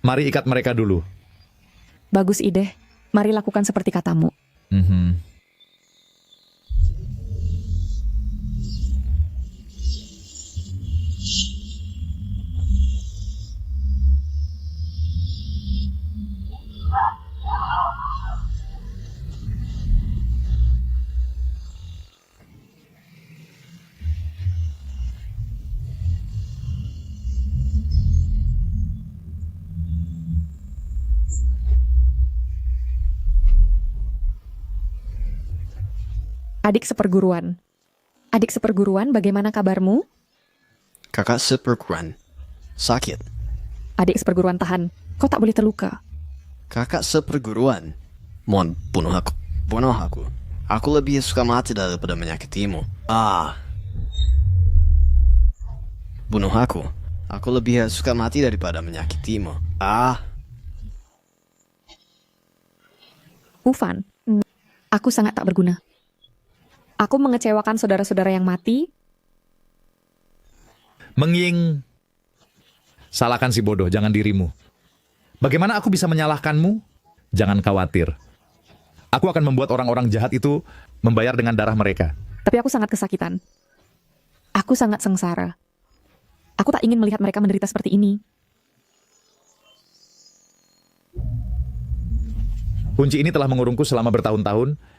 mari ikat mereka dulu. Bagus ide. Mari lakukan seperti katamu. Adik seperguruan. Adik seperguruan, bagaimana kabarmu? Kakak seperguruan. Sakit. Adik seperguruan, tahan. Kau tak boleh terluka. Kakak seperguruan. Mohon, bunuh aku. Bunuh aku. Aku lebih suka mati daripada menyakitimu. Bunuh aku. Aku lebih suka mati daripada menyakitimu. Bufan, aku sangat tak berguna. Aku mengecewakan saudara-saudara yang mati. Mengying, salahkan si bodoh, jangan dirimu. Bagaimana aku bisa menyalahkanmu? Jangan khawatir. Aku akan membuat orang-orang jahat itu membayar dengan darah mereka. Tapi aku sangat kesakitan. Aku sangat sengsara. Aku tak ingin melihat mereka menderita seperti ini. Kunci ini telah mengurungku selama bertahun-tahun.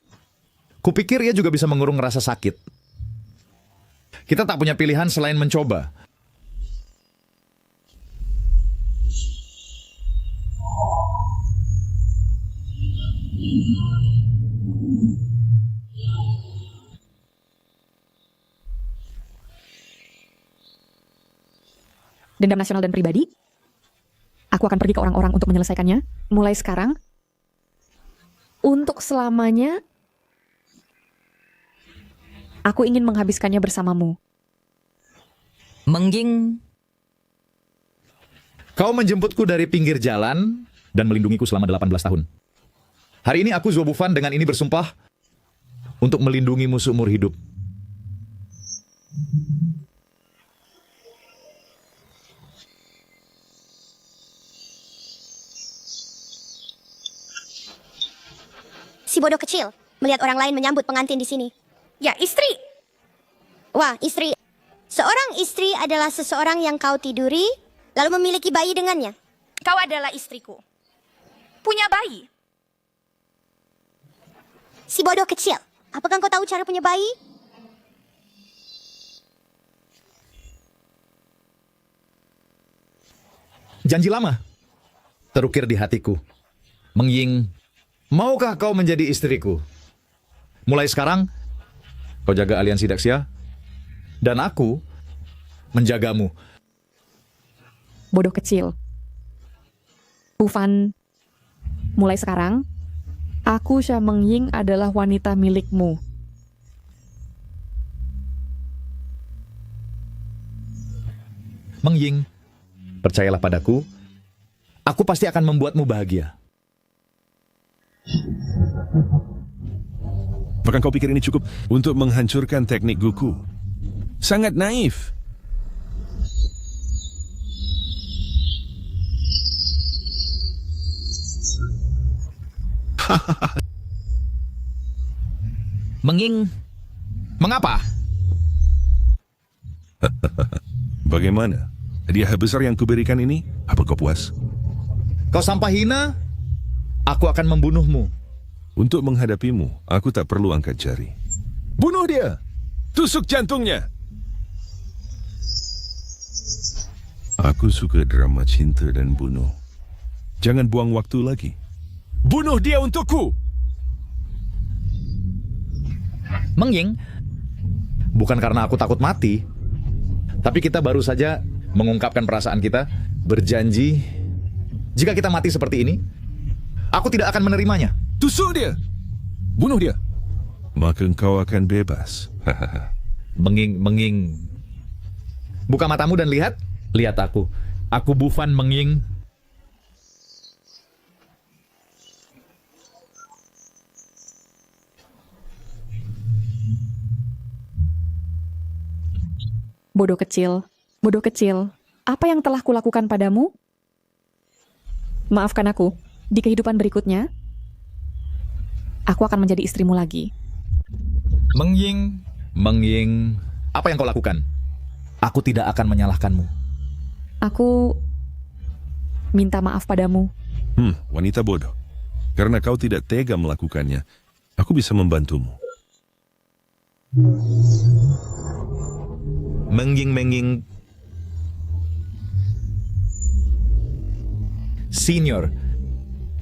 Kupikir ia juga bisa mengurung rasa sakit. Kita tak punya pilihan selain mencoba. Dendam nasional dan pribadi. Aku akan pergi ke orang-orang untuk menyelesaikannya. Mulai sekarang. Untuk selamanya. Aku ingin menghabiskannya bersamamu. Mengying. Kau menjemputku dari pinggir jalan dan melindungiku selama 18 tahun. Hari ini aku Zuo Bufan dengan ini bersumpah untuk melindungimu seumur hidup. Si bodoh kecil melihat orang lain menyambut pengantin di sini. Ya, istri. Wah, istri. Seorang istri adalah seseorang yang kau tiduri lalu memiliki bayi dengannya. Kau adalah istriku. Punya bayi? Si bodoh kecil, apakah kau tahu cara punya bayi? Janji lama terukir di hatiku. Meng Ying, maukah kau menjadi istriku? Mulai sekarang, kau jaga aliansi Daxia, dan aku menjagamu. Bodoh kecil. Ufan, mulai sekarang, aku Xia Mengying adalah wanita milikmu. Meng Ying, percayalah padaku, aku pasti akan membuatmu bahagia. Apakah kau pikir ini cukup untuk menghancurkan teknik Guku? Sangat naif. Meng Ying, mengapa? Bagaimana? Hadiah besar yang kuberikan ini, apa kau puas? Kau sampah hina, aku akan membunuhmu. Untuk menghadapimu, aku tak perlu angkat jari. Bunuh dia! Tusuk jantungnya! Aku suka drama cinta dan bunuh. Jangan buang waktu lagi. Bunuh dia untukku! Meng Ying, bukan karena aku takut mati, tapi kita baru saja mengungkapkan perasaan kita, berjanji, jika kita mati seperti ini, aku tidak akan menerimanya. Tusuk dia! Bunuh dia! Maka engkau akan bebas. Meng Ying. Buka matamu dan lihat. Lihat aku. Aku Bufan Meng Ying. Bodoh kecil, bodoh kecil. Apa yang telah kulakukan padamu? Maafkan aku. Di kehidupan berikutnya, aku akan menjadi istrimu lagi. Meng Ying, apa yang kau lakukan? Aku tidak akan menyalahkanmu. Aku minta maaf padamu. Wanita bodoh. Karena kau tidak tega melakukannya, aku bisa membantumu. Meng Ying. Senior,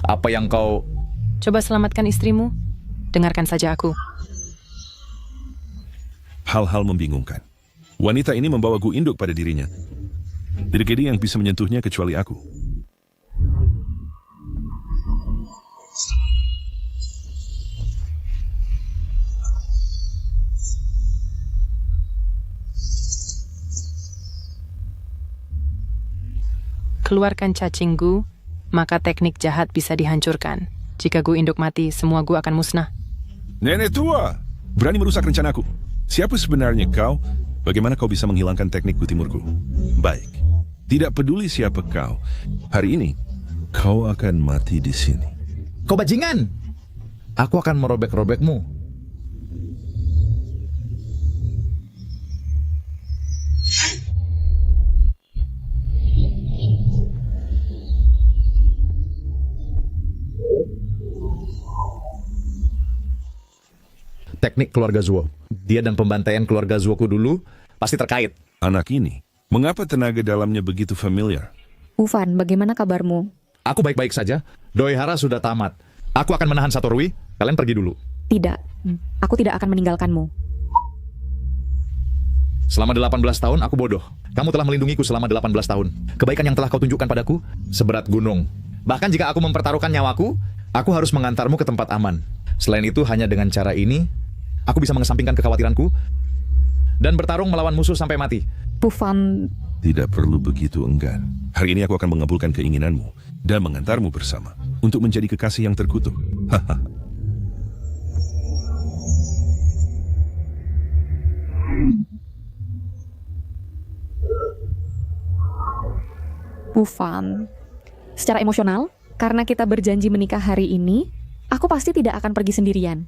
apa yang kau... Coba selamatkan istrimu. Dengarkan saja aku. Hal-hal membingungkan. Wanita ini membawa gu induk pada dirinya. Tidak ada yang bisa menyentuhnya kecuali aku. Keluarkan cacing gu, maka teknik jahat bisa dihancurkan. Jika gu induk mati, semua gu akan musnah. Nenek tua, berani merusak rencanaku. Siapa sebenarnya kau? Bagaimana kau bisa menghilangkan teknik gu timurku? Baik, tidak peduli siapa kau. Hari ini, kau akan mati di sini. Kau bajingan! Aku akan merobek-robekmu. Teknik keluarga Zuo. Dia dan pembantaian keluarga Zuoku dulu pasti terkait. Anak ini, mengapa tenaga dalamnya begitu familiar? Ufan, bagaimana kabarmu? Aku baik-baik saja. Doihara sudah tamat. Aku akan menahan Satorui. Kalian pergi dulu. Tidak, aku tidak akan meninggalkanmu. Selama 18 tahun aku bodoh. Kamu telah melindungiku selama 18 tahun. Kebaikan yang telah kau tunjukkan padaku seberat gunung. Bahkan jika aku mempertaruhkan nyawaku, aku harus mengantarmu ke tempat aman. Selain itu, hanya dengan cara ini, aku bisa mengesampingkan kekhawatiranku dan bertarung melawan musuh sampai mati. Bufan... Tidak perlu begitu enggan. Hari ini aku akan mengabulkan keinginanmu dan mengantarmu bersama untuk menjadi kekasih yang terkutuk. Bufan, secara emosional, karena kita berjanji menikah hari ini, aku pasti tidak akan pergi sendirian.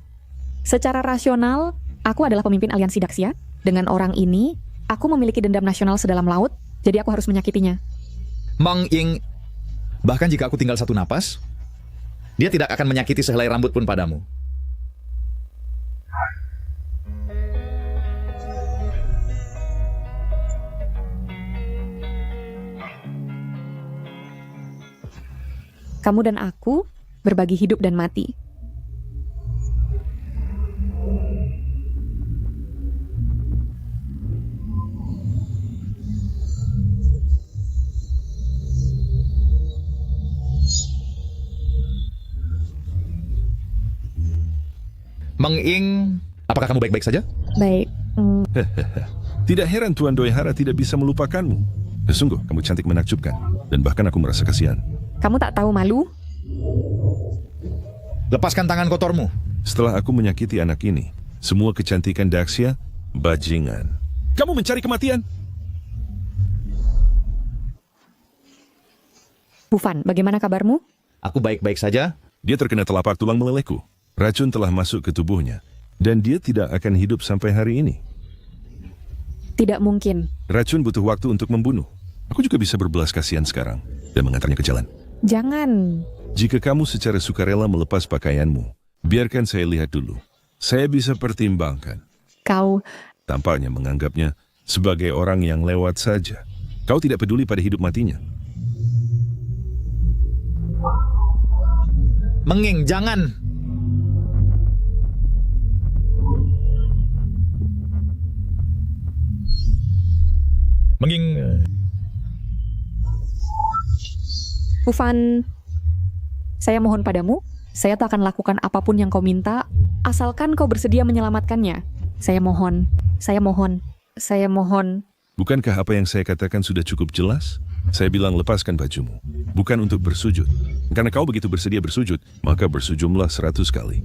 Secara rasional, aku adalah pemimpin aliansi Daxia. Dengan orang ini, aku memiliki dendam nasional sedalam laut, jadi aku harus menyakitinya. Mang Ying, bahkan jika aku tinggal satu napas, dia tidak akan menyakiti sehelai rambut pun padamu. Kamu dan aku berbagi hidup dan mati. Mang Ying, apakah kamu baik-baik saja? Baik. Tidak heran Tuan Doi Hara tidak bisa melupakanmu. Sungguh, kamu cantik menakjubkan. Dan bahkan aku merasa kasihan. Kamu tak tahu malu? Lepaskan tangan kotormu. Setelah aku menyakiti anak ini, semua kecantikan Daxia, bajingan. Kamu mencari kematian? Bufan, bagaimana kabarmu? Aku baik-baik saja. Dia terkena telapak tulang melelehku. Racun telah masuk ke tubuhnya. Dan dia tidak akan hidup sampai hari ini. Tidak mungkin. Racun butuh waktu untuk membunuh. Aku juga bisa berbelas kasihan sekarang dan mengantarnya ke jalan. Jangan. Jika kamu secara sukarela melepas pakaianmu, biarkan saya lihat dulu. Saya bisa pertimbangkan. Kau... Tampaknya menganggapnya sebagai orang yang lewat saja. Kau tidak peduli pada hidup matinya. Menging, jangan. Menging... Bufan, saya mohon padamu, saya tak akan lakukan apapun yang kau minta, asalkan kau bersedia menyelamatkannya. Saya mohon, saya mohon, saya mohon. Bukankah apa yang saya katakan sudah cukup jelas? Saya bilang lepaskan bajumu, bukan untuk bersujud. Karena kau begitu bersedia bersujud, maka bersujudlah 100 kali.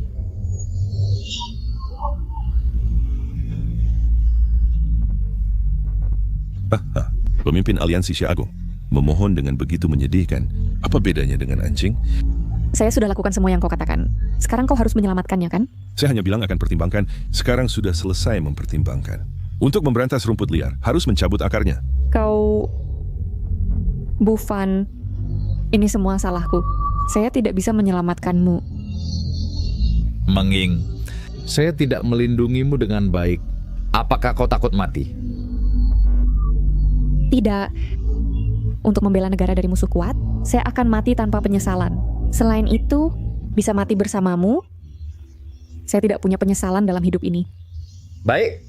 Pemimpin aliansi Xia Agung memohon dengan begitu menyedihkan. Apa bedanya dengan anjing? Saya sudah lakukan semua yang kau katakan. Sekarang kau harus menyelamatkannya, kan? Saya hanya bilang akan pertimbangkan. Sekarang sudah selesai mempertimbangkan. Untuk memberantas rumput liar, harus mencabut akarnya. Kau... Bufan, ini semua salahku. Saya tidak bisa menyelamatkanmu. Menging, saya tidak melindungimu dengan baik. Apakah kau takut mati? Tidak. Untuk membela negara dari musuh kuat, saya akan mati tanpa penyesalan. Selain itu, bisa mati bersamamu. Saya tidak punya penyesalan dalam hidup ini. Baik,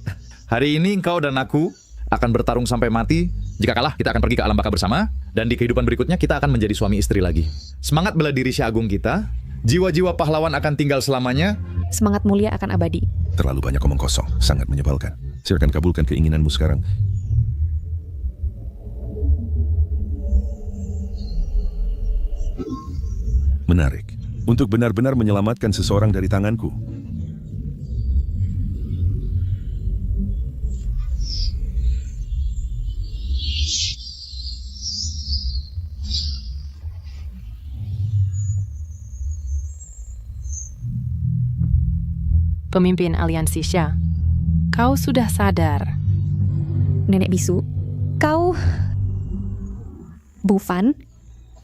hari ini engkau dan aku akan bertarung sampai mati. Jika kalah, kita akan pergi ke alam baka bersama. Dan di kehidupan berikutnya, kita akan menjadi suami istri lagi. Semangat bela diri Xia Agung kita. Jiwa-jiwa pahlawan akan tinggal selamanya. Semangat mulia akan abadi. Terlalu banyak omong kosong, sangat menyebalkan. Silakan kabulkan keinginanmu sekarang. Menarik. Untuk benar-benar menyelamatkan seseorang dari tanganku. Pemimpin aliansi Xia, kau sudah sadar. Nenek bisu, kau... Bufan,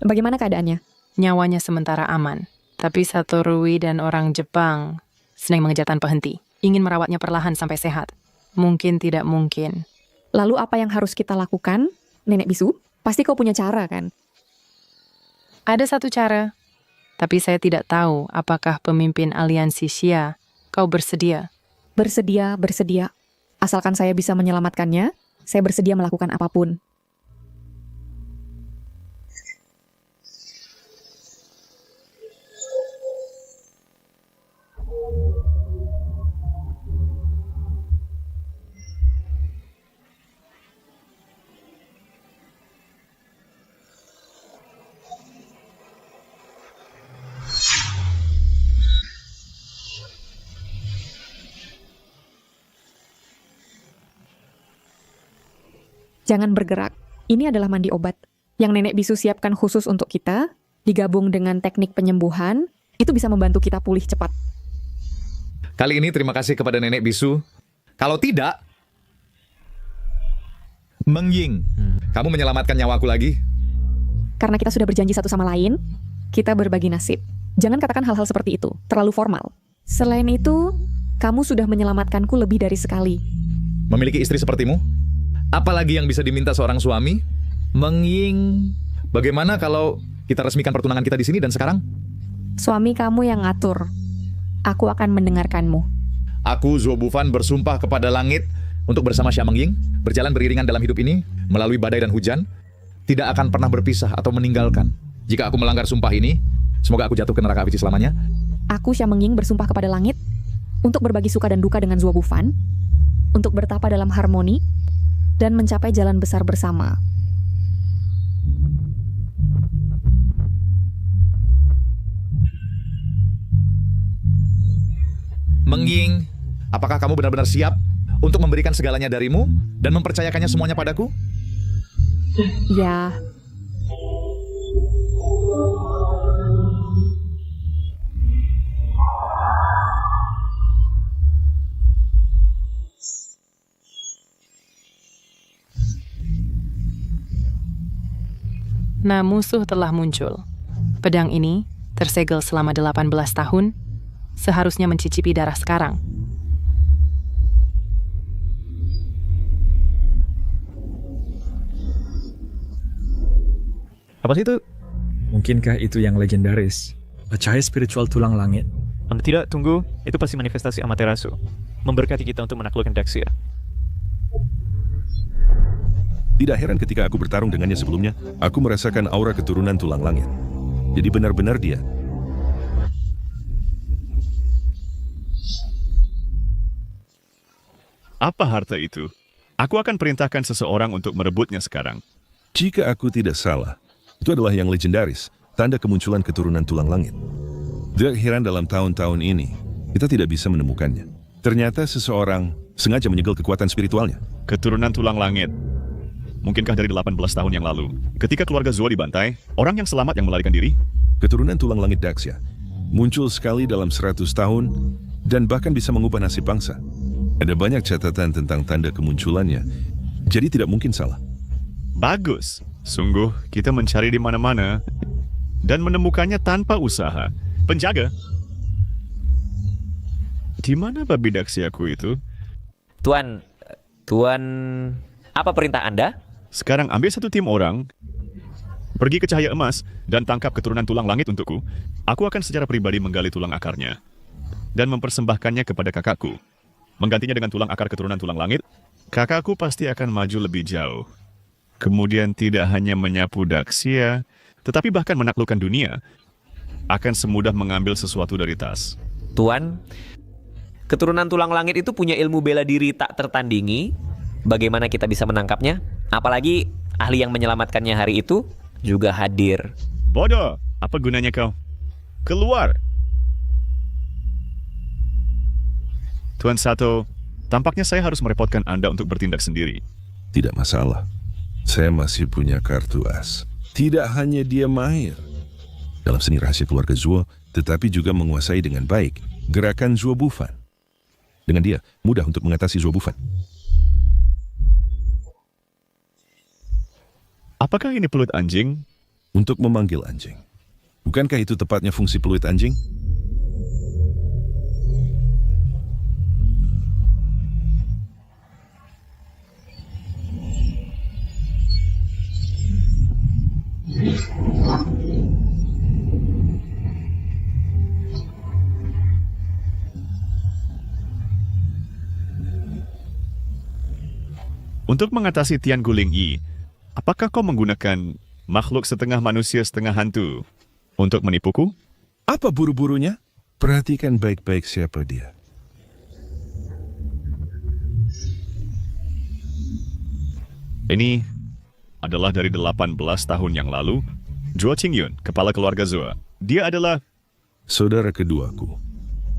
bagaimana keadaannya? Nyawanya sementara aman, tapi Satorui dan orang Jepang sedang mengejar tanpa henti. Ingin merawatnya perlahan sampai sehat. Mungkin tidak mungkin. Lalu apa yang harus kita lakukan, Nenek bisu? Pasti kau punya cara, kan? Ada satu cara, tapi saya tidak tahu apakah pemimpin aliansi Xia kau bersedia. Bersedia. Asalkan saya bisa menyelamatkannya, saya bersedia melakukan apapun. Jangan bergerak. Ini adalah mandi obat yang Nenek bisu siapkan khusus untuk kita, digabung dengan teknik penyembuhan, itu bisa membantu kita pulih cepat. Kali ini terima kasih kepada Nenek bisu. Kalau tidak, Meng Ying, kamu menyelamatkan nyawaku lagi. Karena kita sudah berjanji satu sama lain, kita berbagi nasib. Jangan katakan hal-hal seperti itu, terlalu formal. Selain itu, kamu sudah menyelamatkanku lebih dari sekali. Memiliki istri sepertimu? Apalagi yang bisa diminta seorang suami? Mengying, bagaimana kalau kita resmikan pertunangan kita di sini dan sekarang? Suami kamu yang ngatur. Aku akan mendengarkanmu. Aku, Zuo Bufan, bersumpah kepada langit untuk bersama Xia Mengying berjalan beriringan dalam hidup ini, melalui badai dan hujan, tidak akan pernah berpisah atau meninggalkan. Jika aku melanggar sumpah ini, semoga aku jatuh ke neraka api selamanya. Aku, Xia Mengying, bersumpah kepada langit untuk berbagi suka dan duka dengan Zuo Bufan, untuk bertapa dalam harmoni, dan mencapai jalan besar bersama. Mengying, apakah kamu benar-benar siap untuk memberikan segalanya darimu dan mempercayakannya semuanya padaku? Ya. Nah, musuh telah muncul. Pedang ini, tersegel selama 18 tahun, seharusnya mencicipi darah sekarang. Apa sih itu? Mungkinkah itu yang legendaris? Cahaya spiritual tulang langit? Tidak, tunggu. Itu pasti manifestasi Amaterasu. Memberkati kita untuk menaklukkan Daxia. Tidak heran ketika aku bertarung dengannya sebelumnya, aku merasakan aura keturunan tulang langit. Jadi benar-benar dia. Apa harta itu? Aku akan perintahkan seseorang untuk merebutnya sekarang. Jika aku tidak salah, itu adalah yang legendaris, tanda kemunculan keturunan tulang langit. Tidak heran dalam tahun-tahun ini, kita tidak bisa menemukannya. Ternyata seseorang sengaja menyegel kekuatan spiritualnya. Keturunan tulang langit. Mungkinkah dari 18 tahun yang lalu, ketika keluarga Zuo dibantai, orang yang selamat yang melarikan diri? Keturunan tulang langit Daxia muncul sekali dalam 100 tahun dan bahkan bisa mengubah nasib bangsa. Ada banyak catatan tentang tanda kemunculannya, jadi tidak mungkin salah. Bagus. Sungguh, kita mencari di mana-mana dan menemukannya tanpa usaha. Penjaga. Di mana babi Daxiaku itu? Tuan, apa perintah Anda? Sekarang ambil satu tim orang, pergi ke Cahaya Emas, dan tangkap keturunan tulang langit untukku. Aku akan secara pribadi menggali tulang akarnya, dan mempersembahkannya kepada kakakku. Menggantinya dengan tulang akar keturunan tulang langit, kakakku pasti akan maju lebih jauh. Kemudian tidak hanya menyapu Daxia, tetapi bahkan menaklukkan dunia, akan semudah mengambil sesuatu dari tas. Tuan, keturunan tulang langit itu punya ilmu bela diri tak tertandingi. Bagaimana kita bisa menangkapnya? Apalagi ahli yang menyelamatkannya hari itu juga hadir. Bodoh, apa gunanya kau? Keluar! Tuan Sato, tampaknya saya harus merepotkan Anda untuk bertindak sendiri. Tidak masalah. Saya masih punya kartu as. Tidak hanya dia mahir dalam seni rahasia keluarga Zuo, tetapi juga menguasai dengan baik gerakan Zuo Bufan. Dengan dia, mudah untuk mengatasi Zuo Bufan. Apakah ini peluit anjing? Untuk memanggil anjing. Bukankah itu tepatnya fungsi peluit anjing? Untuk mengatasi Tian Guling Yi, apakah kau menggunakan makhluk setengah manusia setengah hantu untuk menipuku? Apa buru-burunya? Perhatikan baik-baik siapa dia. Ini adalah dari 18 tahun yang lalu. Zhuo Qingyun, kepala keluarga Zuo. Dia adalah saudara keduaku.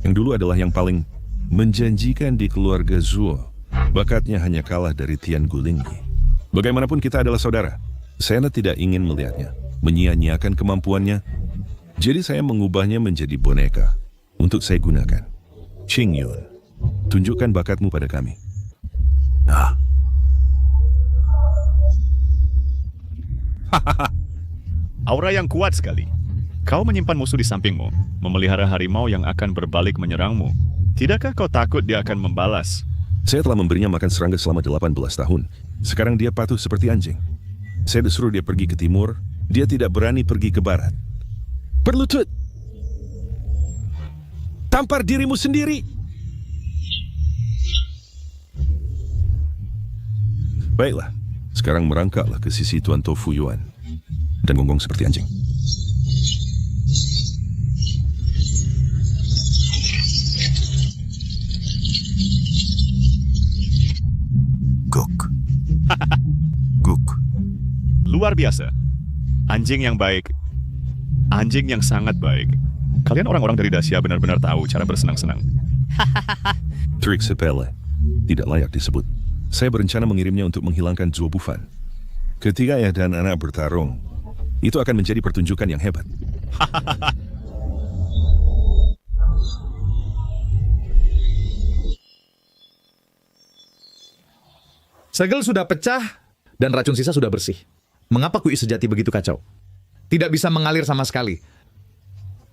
Yang dulu adalah yang paling menjanjikan di keluarga Zuo. Bakatnya hanya kalah dari Tian Guling Yi. Bagaimanapun kita adalah saudara. Saya tidak ingin melihatnya menyia-nyiakan kemampuannya. Jadi saya mengubahnya menjadi boneka untuk saya gunakan. Qingyun, tunjukkan bakatmu pada kami. Aura yang kuat sekali. Kau menyimpan musuh di sampingmu, memelihara harimau yang akan berbalik menyerangmu. Tidakkah kau takut dia akan membalas? Saya telah memberinya makan serangga selama 18 tahun. Sekarang dia patuh seperti anjing. Saya disuruh dia pergi ke timur, dia tidak berani pergi ke barat. Berlutut! Tampar dirimu sendiri! Baiklah, sekarang merangkaklah ke sisi Tuan Tofu Yuan dan gonggong seperti anjing. Guk. Guk. Luar biasa. Anjing yang baik. Anjing yang sangat baik. Kalian orang-orang dari Dacia benar-benar tahu cara bersenang-senang. Trik sepele. Tidak layak disebut. Saya berencana mengirimnya untuk menghilangkan Zuo Bufan. Ketika ayah dan anak bertarung, itu akan menjadi pertunjukan yang hebat. Segel sudah pecah dan racun sisa sudah bersih. Mengapa kui sejati begitu kacau? Tidak bisa mengalir sama sekali.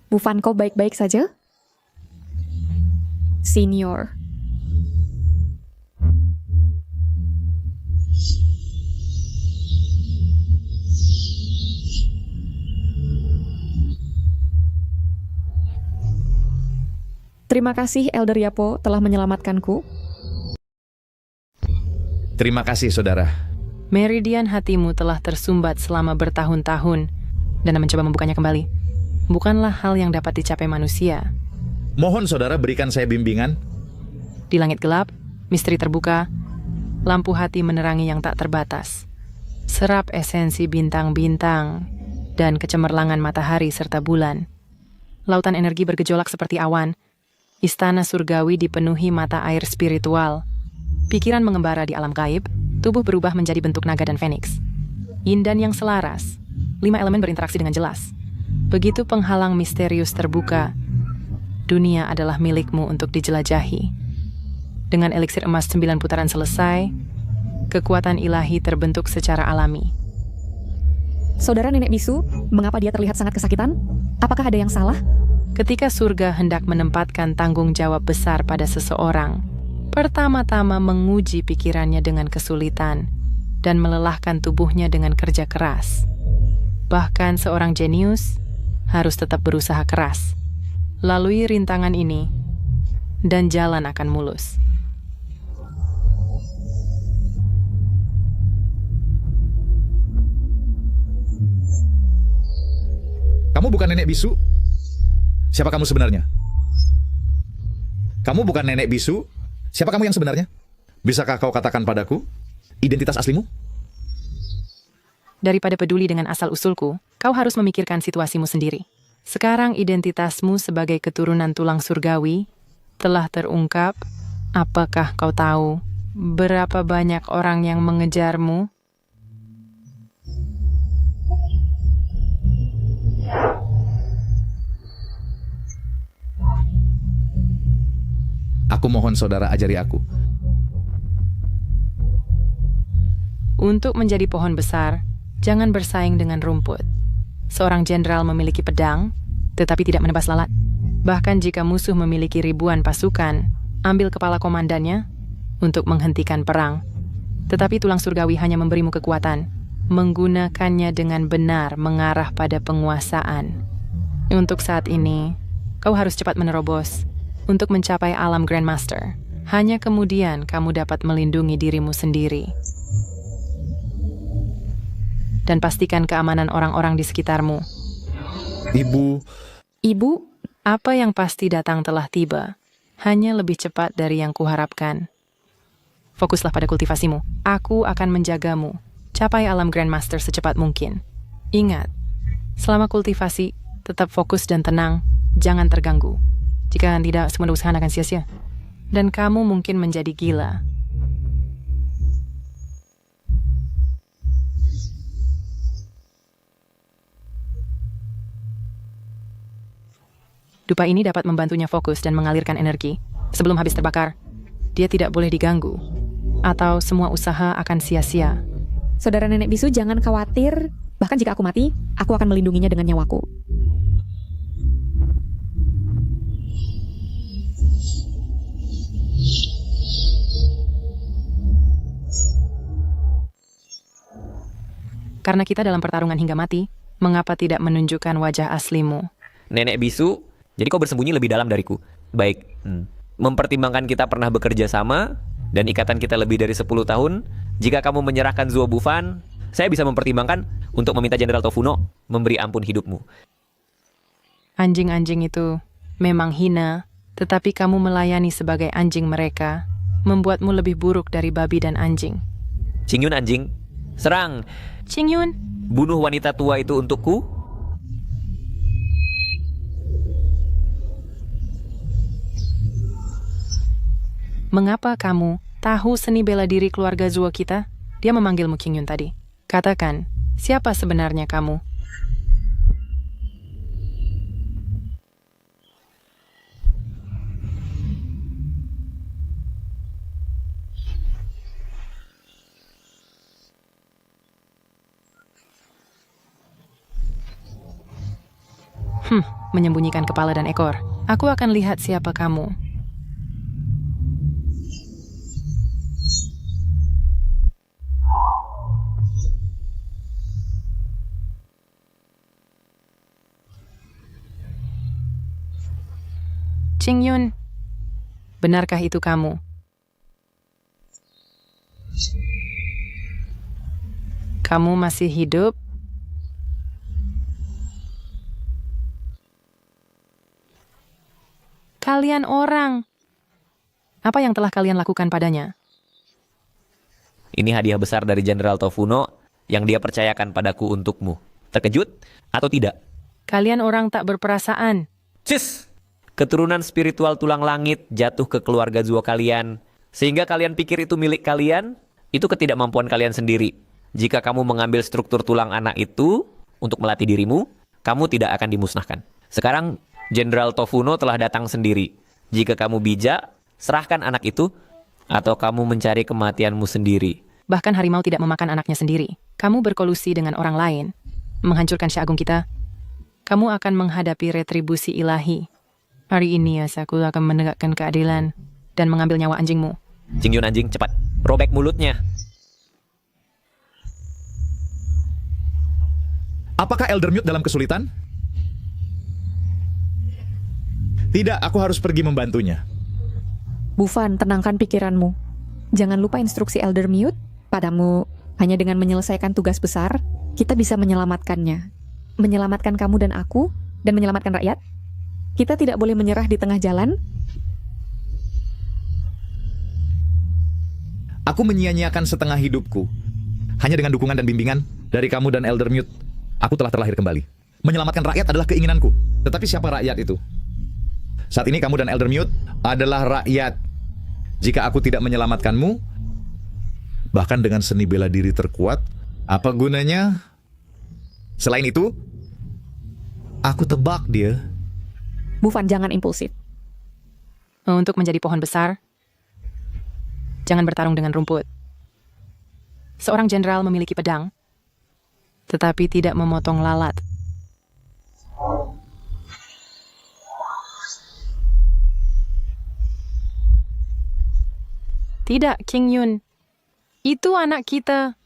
Bufan, kau baik-baik saja? Senior. Terima kasih Elder Yapo telah menyelamatkanku. Terima kasih, saudara. Meridian hatimu telah tersumbat selama bertahun-tahun dan mencoba membukanya kembali. Bukanlah hal yang dapat dicapai manusia. Mohon saudara berikan saya bimbingan. Di langit gelap, misteri terbuka, lampu hati menerangi yang tak terbatas. Serap esensi bintang-bintang dan kecemerlangan matahari serta bulan. Lautan energi bergejolak seperti awan. Istana surgawi dipenuhi mata air spiritual. Pikiran mengembara di alam gaib, tubuh berubah menjadi bentuk naga dan feniks. Yin dan yang selaras, 5 elemen berinteraksi dengan jelas. Begitu penghalang misterius terbuka, dunia adalah milikmu untuk dijelajahi. Dengan eliksir emas 9 putaran selesai, kekuatan ilahi terbentuk secara alami. Saudara Nenek Bisu, mengapa dia terlihat sangat kesakitan? Apakah ada yang salah? Ketika surga hendak menempatkan tanggung jawab besar pada seseorang, pertama-tama menguji pikirannya dengan kesulitan dan melelahkan tubuhnya dengan kerja keras. Bahkan seorang jenius harus tetap berusaha keras. Lalui rintangan ini, dan jalan akan mulus. Kamu bukan Nenek Bisu? Siapa kamu sebenarnya? Kamu bukan Nenek Bisu? Siapa kamu yang sebenarnya? Bisakah kau katakan padaku identitas aslimu? Daripada peduli dengan asal-usulku, kau harus memikirkan situasimu sendiri. Sekarang identitasmu sebagai keturunan tulang surgawi telah terungkap. Apakah kau tahu berapa banyak orang yang mengejarmu? Aku mohon saudara ajari aku. Untuk menjadi pohon besar, jangan bersaing dengan rumput. Seorang jenderal memiliki pedang, tetapi tidak menebas lalat. Bahkan jika musuh memiliki ribuan pasukan, ambil kepala komandannya untuk menghentikan perang. Tetapi tulang surgawi hanya memberimu kekuatan, menggunakannya dengan benar mengarah pada penguasaan. Untuk saat ini, kau harus cepat menerobos untuk mencapai alam Grandmaster. Hanya kemudian kamu dapat melindungi dirimu sendiri. Dan pastikan keamanan orang-orang di sekitarmu. Ibu, apa yang pasti datang telah tiba. Hanya lebih cepat dari yang kuharapkan. Fokuslah pada kultivasimu. Aku akan menjagamu. Capai alam Grandmaster secepat mungkin. Ingat, selama kultivasi, tetap fokus dan tenang. Jangan terganggu. Jika tidak, semua usaha akan sia-sia. Dan kamu mungkin menjadi gila. Dupa ini dapat membantunya fokus dan mengalirkan energi. Sebelum habis terbakar, dia tidak boleh diganggu. Atau semua usaha akan sia-sia. Saudara Nenek Bisu, jangan khawatir. Bahkan jika aku mati, aku akan melindunginya dengan nyawaku. Karena kita dalam pertarungan hingga mati, mengapa tidak menunjukkan wajah aslimu? Nenek bisu, jadi kau bersembunyi lebih dalam dariku. Baik, mempertimbangkan kita pernah bekerja sama dan ikatan kita lebih dari 10 tahun, jika kamu menyerahkan Zuo Bufan, saya bisa mempertimbangkan untuk meminta Jenderal Tofuno memberi ampun hidupmu. Anjing-anjing itu memang hina, tetapi kamu melayani sebagai anjing mereka, membuatmu lebih buruk dari babi dan anjing. Qingyun anjing, serang! Qingyun, bunuh wanita tua itu untukku. Mengapa kamu tahu seni bela diri keluarga Zuo kita? Dia memanggilmu Qingyun tadi. Katakan, siapa sebenarnya kamu? Menyembunyikan kepala dan ekor. Aku akan lihat siapa kamu. Qingyun, benarkah itu kamu? Kamu masih hidup? Kalian orang. Apa yang telah kalian lakukan padanya? Ini hadiah besar dari Jenderal Tofuno yang dia percayakan padaku untukmu. Terkejut atau tidak? Kalian orang tak berperasaan. Cis! Keturunan spiritual tulang langit jatuh ke keluarga Zuo kalian. Sehingga kalian pikir itu milik kalian, itu ketidakmampuan kalian sendiri. Jika kamu mengambil struktur tulang anak itu untuk melatih dirimu, kamu tidak akan dimusnahkan. Sekarang Jenderal Tofuno telah datang sendiri. Jika kamu bijak, serahkan anak itu, atau kamu mencari kematianmu sendiri. Bahkan harimau tidak memakan anaknya sendiri. Kamu berkolusi dengan orang lain, menghancurkan Syah Agung kita. Kamu akan menghadapi retribusi ilahi. Hari ini aku akan menegakkan keadilan dan mengambil nyawa anjingmu. Qingyun anjing, cepat. Robek mulutnya. Apakah Eldermute dalam kesulitan? Tidak, aku harus pergi membantunya. Bufan, tenangkan pikiranmu. Jangan lupa instruksi Eldermute. Padamu, hanya dengan menyelesaikan tugas besar, kita bisa menyelamatkannya. Menyelamatkan kamu dan aku, dan menyelamatkan rakyat. Kita tidak boleh menyerah di tengah jalan. Aku menyia-nyiakan setengah hidupku. Hanya dengan dukungan dan bimbingan dari kamu dan Eldermute, aku telah terlahir kembali. Menyelamatkan rakyat adalah keinginanku. Tetapi siapa rakyat itu? Saat ini kamu dan Eldermute adalah rakyat. Jika aku tidak menyelamatkanmu, bahkan dengan seni bela diri terkuat, apa gunanya? Selain itu, aku tebak dia. Bufan, jangan impulsif. Untuk menjadi pohon besar, jangan bertarung dengan rumput. Seorang jenderal memiliki pedang, tetapi tidak memotong lalat. Tidak, Qingyun. Itu anak kita.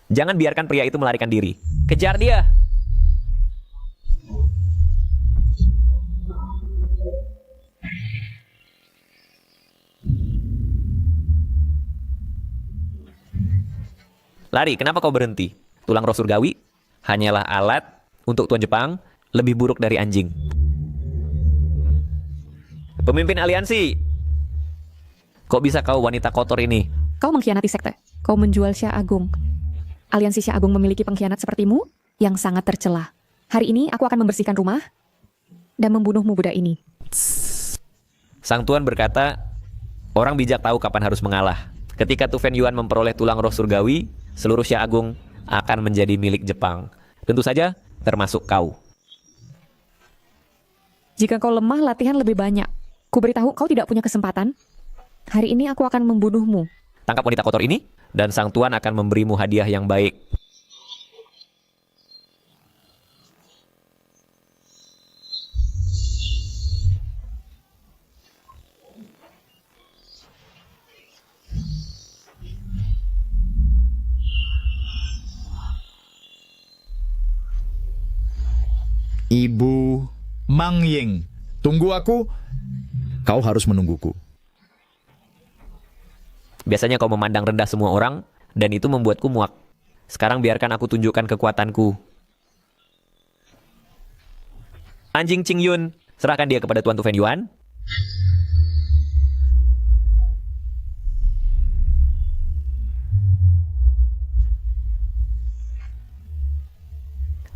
Jangan biarkan pria itu melarikan diri. Kejar dia! Lari, kenapa kau berhenti? Tulang roh surgawi hanyalah alat untuk Tuan Jepang, lebih buruk dari anjing. Pemimpin aliansi, kok bisa kau wanita kotor ini? Kau mengkhianati sekte. Kau menjual Syah Agung. Aliansi Syah Agung memiliki pengkhianat sepertimu yang sangat tercela. Hari ini aku akan membersihkan rumah dan membunuhmu budak ini. Sang Tuan berkata, orang bijak tahu kapan harus mengalah. Ketika Tu Fen Yuan memperoleh tulang roh surgawi, seluruh Syah Agung akan menjadi milik Jepang. Tentu saja, termasuk kau. Jika kau lemah, latihan lebih banyak. Ku beritahu kau tidak punya kesempatan. Hari ini aku akan membunuhmu. Tangkap wanita kotor ini, dan sang tuan akan memberimu hadiah yang baik. Ibu Mang Ying, tunggu aku. Kau harus menungguku. Biasanya kau memandang rendah semua orang, dan itu membuatku muak. Sekarang biarkan aku tunjukkan kekuatanku. Anjing Qing Yun, serahkan dia kepada Tuan Tu Fen Yuan.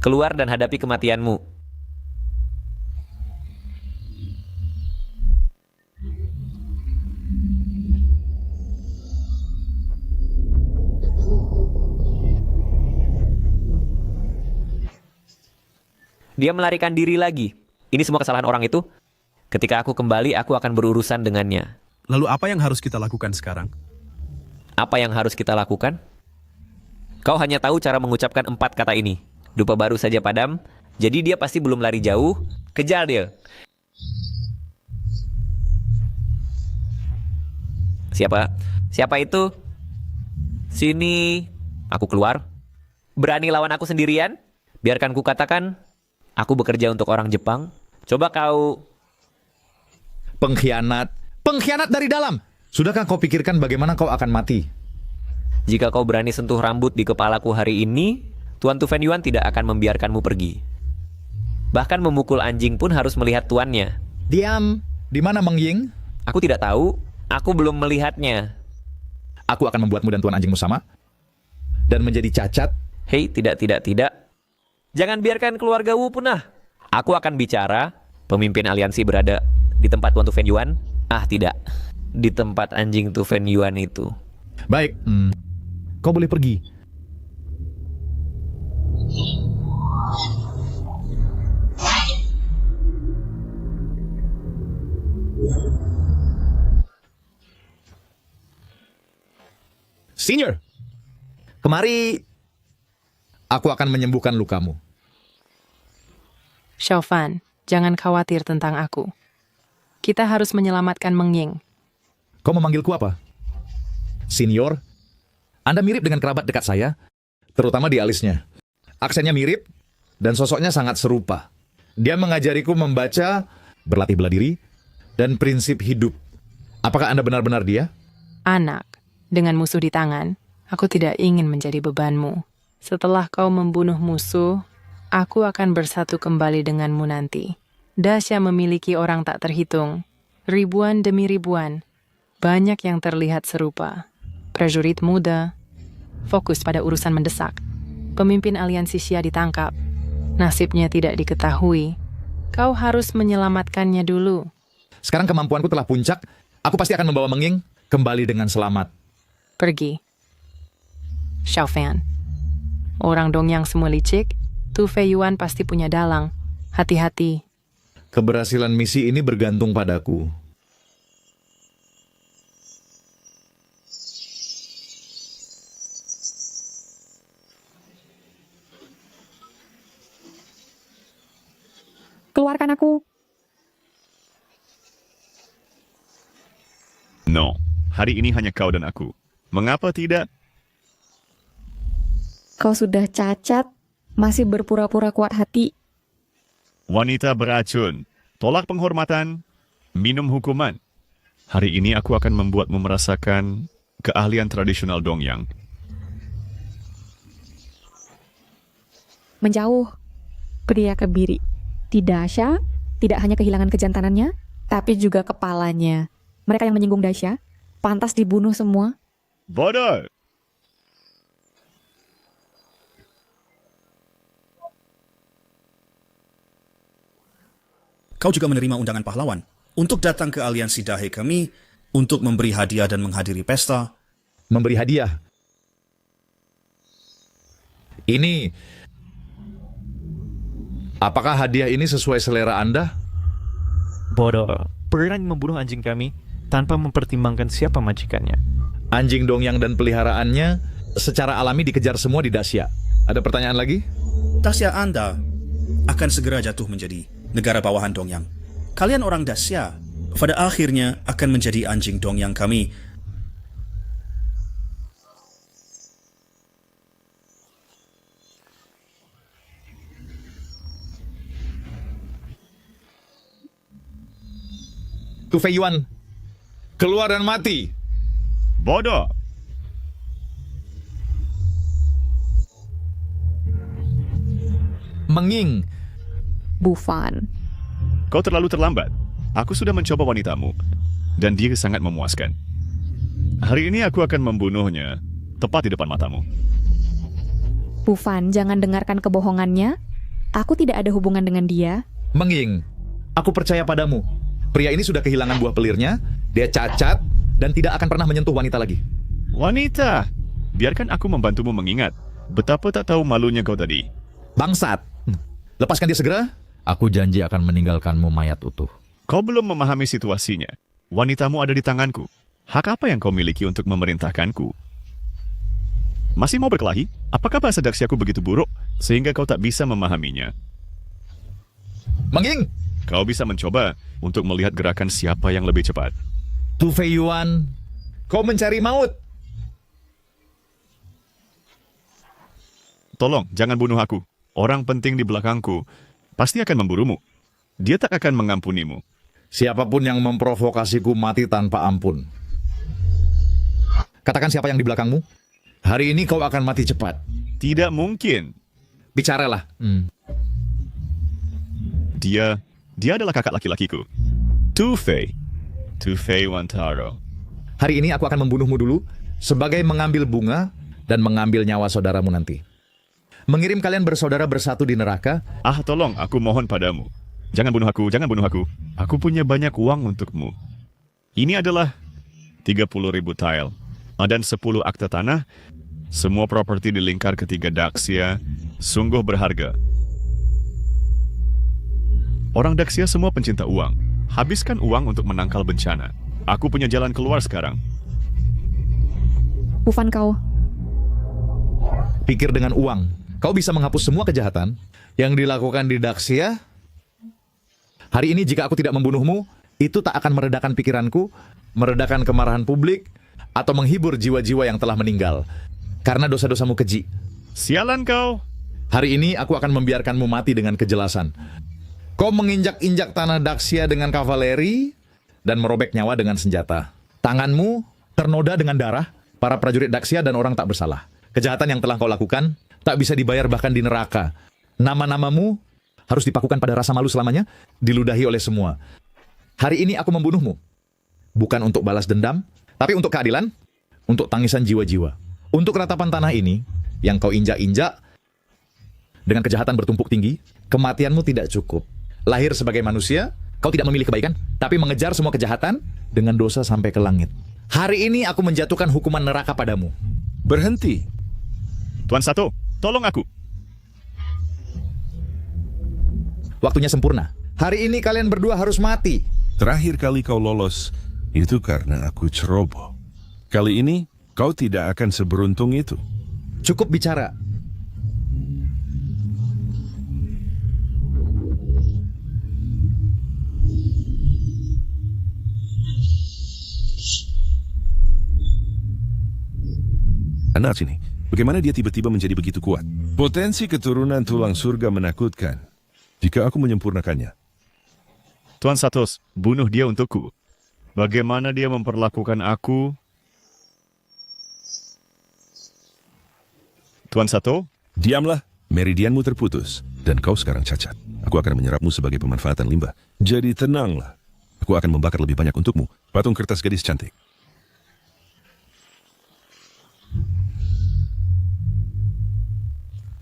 Keluar dan hadapi kematianmu. Dia melarikan diri lagi. Ini semua kesalahan orang itu. Ketika aku kembali, aku akan berurusan dengannya. Lalu apa yang harus kita lakukan sekarang? Apa yang harus kita lakukan? Kau hanya tahu cara mengucapkan 4 kata ini. Dupa baru saja padam, jadi dia pasti belum lari jauh. Kejar dia. Siapa? Siapa itu? Sini. Aku keluar. Berani lawan aku sendirian? Biarkan ku katakan, aku bekerja untuk orang Jepang. Coba kau... Pengkhianat. Pengkhianat dari dalam. Sudahkah kau pikirkan bagaimana kau akan mati? Jika kau berani sentuh rambut di kepalaku hari ini, Tuan Tu Fen Yuan tidak akan membiarkanmu pergi. Bahkan memukul anjing pun harus melihat tuannya. Diam. Di mana Mang Ying? Aku tidak tahu. Aku belum melihatnya. Aku akan membuatmu dan tuan anjingmu sama. Dan menjadi cacat. Hei, tidak. Jangan biarkan keluarga Wu punah. Aku akan bicara. Pemimpin aliansi berada di tempat Tuan Tu Fen Yuan. Ah, tidak. Di tempat anjing Tu Fen Yuan itu. Baik. Kau boleh pergi. Senior, kemari. Aku akan menyembuhkan lukamu. Xiaofan, jangan khawatir tentang aku. Kita harus menyelamatkan Meng Ying. Kau memanggilku apa? Senior, Anda mirip dengan kerabat dekat saya, terutama di alisnya. Aksennya mirip, dan sosoknya sangat serupa. Dia mengajariku membaca, berlatih bela diri, dan prinsip hidup. Apakah Anda benar-benar dia? Anak, dengan musuh di tangan, aku tidak ingin menjadi bebanmu. Setelah kau membunuh musuh, aku akan bersatu kembali denganmu nanti. Dasya memiliki orang tak terhitung. Ribuan demi ribuan. Banyak yang terlihat serupa. Prajurit muda. Fokus pada urusan mendesak. Pemimpin aliansi Xia ditangkap. Nasibnya tidak diketahui. Kau harus menyelamatkannya dulu. Sekarang kemampuanku telah puncak. Aku pasti akan membawa Meng Ying kembali dengan selamat. Pergi. Xiaofan. Orang Dongyang semua licik. Tu Fei Yuan pasti punya dalang. Hati-hati. Keberhasilan misi ini bergantung padaku. Keluarkan aku. No, hari ini hanya kau dan aku. Mengapa tidak? Kau sudah cacat, masih berpura-pura kuat hati. Wanita beracun, tolak penghormatan, minum hukuman. Hari ini aku akan membuatmu merasakan keahlian tradisional Dongyang. Menjauh, pria kebiri. Di Dasya, tidak hanya kehilangan kejantanannya, tapi juga kepalanya. Mereka yang menyinggung Dasya, pantas dibunuh semua. Bodoh! Kau juga menerima undangan pahlawan untuk datang ke aliansi Dahe kami untuk memberi hadiah dan menghadiri pesta. Memberi hadiah? Ini... Apakah hadiah ini sesuai selera Anda? Bodoh, berani membunuh anjing kami tanpa mempertimbangkan siapa majikannya. Anjing Dongyang dan peliharaannya secara alami dikejar semua di Dacia. Ada pertanyaan lagi? Dacia Anda akan segera jatuh menjadi negara bawahan Dongyang. Kalian orang Dacia pada akhirnya akan menjadi anjing Dongyang kami. Tu Fei Yuan, keluar dan mati. Bodoh. Menging. Bufan. Kau terlalu terlambat. Aku sudah mencoba wanitamu, dan dia sangat memuaskan. Hari ini aku akan membunuhnya, tepat di depan matamu. Bufan, jangan dengarkan kebohongannya. Aku tidak ada hubungan dengan dia. Menging, aku percaya padamu. Pria ini sudah kehilangan buah pelirnya, dia cacat, dan tidak akan pernah menyentuh wanita lagi. Wanita, biarkan aku membantumu mengingat. Betapa tak tahu malunya kau tadi. Bangsat, lepaskan dia segera. Aku janji akan meninggalkanmu mayat utuh. Kau belum memahami situasinya. Wanitamu ada di tanganku. Hak apa yang kau miliki untuk memerintahkanku? Masih mau berkelahi? Apakah bahasa Daxiaku begitu buruk sehingga kau tak bisa memahaminya? Menging! Kau bisa mencoba untuk melihat gerakan siapa yang lebih cepat. Tu Fei Yuan, kau mencari maut. Tolong, jangan bunuh aku. Orang penting di belakangku pasti akan memburumu. Dia tak akan mengampunimu. Siapapun yang memprovokasiku mati tanpa ampun. Katakan siapa yang di belakangmu. Hari ini kau akan mati cepat. Tidak mungkin. Bicaralah. Dia adalah kakak laki-lakiku. Tu Fei Wantaro. Hari ini aku akan membunuhmu dulu sebagai mengambil bunga dan mengambil nyawa saudaramu nanti. Mengirim kalian bersaudara bersatu di neraka. Ah, tolong, aku mohon padamu. Jangan bunuh aku, jangan bunuh aku. Aku punya banyak uang untukmu. Ini adalah 30.000 tile dan 10 akta tanah. Semua properti di lingkar ketiga Daxia sungguh berharga. Orang Daxia semua pencinta uang. Habiskan uang untuk menangkal bencana. Aku punya jalan keluar sekarang. Bufan kau. Pikir dengan uang. Kau bisa menghapus semua kejahatan yang dilakukan di Daxia. Hari ini jika aku tidak membunuhmu, itu tak akan meredakan pikiranku, meredakan kemarahan publik, atau menghibur jiwa-jiwa yang telah meninggal. Karena dosa-dosamu keji. Sialan kau. Hari ini aku akan membiarkanmu mati dengan kejelasan. Kau menginjak-injak tanah Daxia dengan kavaleri dan merobek nyawa dengan senjata. Tanganmu ternoda dengan darah para prajurit Daxia dan orang tak bersalah. Kejahatan yang telah kau lakukan tak bisa dibayar bahkan di neraka. Nama-namamu harus dipakukan pada rasa malu selamanya, diludahi oleh semua. Hari ini aku membunuhmu. Bukan untuk balas dendam, tapi untuk keadilan, untuk tangisan jiwa-jiwa. Untuk ratapan tanah ini, yang kau injak-injak, dengan kejahatan bertumpuk tinggi, kematianmu tidak cukup. Lahir sebagai manusia, kau tidak memilih kebaikan, tapi mengejar semua kejahatan dengan dosa sampai ke langit. Hari ini aku menjatuhkan hukuman neraka padamu. Berhenti. Tuan Sato, tolong aku. Waktunya sempurna. Hari ini kalian berdua harus mati. Terakhir kali kau lolos, itu karena aku ceroboh. Kali ini, kau tidak akan seberuntung itu. Cukup bicara. Anak sini, bagaimana dia tiba-tiba menjadi begitu kuat? Potensi keturunan tulang surga menakutkan. Jika aku menyempurnakannya. Tuan Satos, bunuh dia untukku. Bagaimana dia memperlakukan aku? Tuan Sato? Diamlah, meridianmu terputus. Dan kau sekarang cacat. Aku akan menyerapmu sebagai pemanfaatan limbah. Jadi tenanglah. Aku akan membakar lebih banyak untukmu. Patung kertas gadis cantik.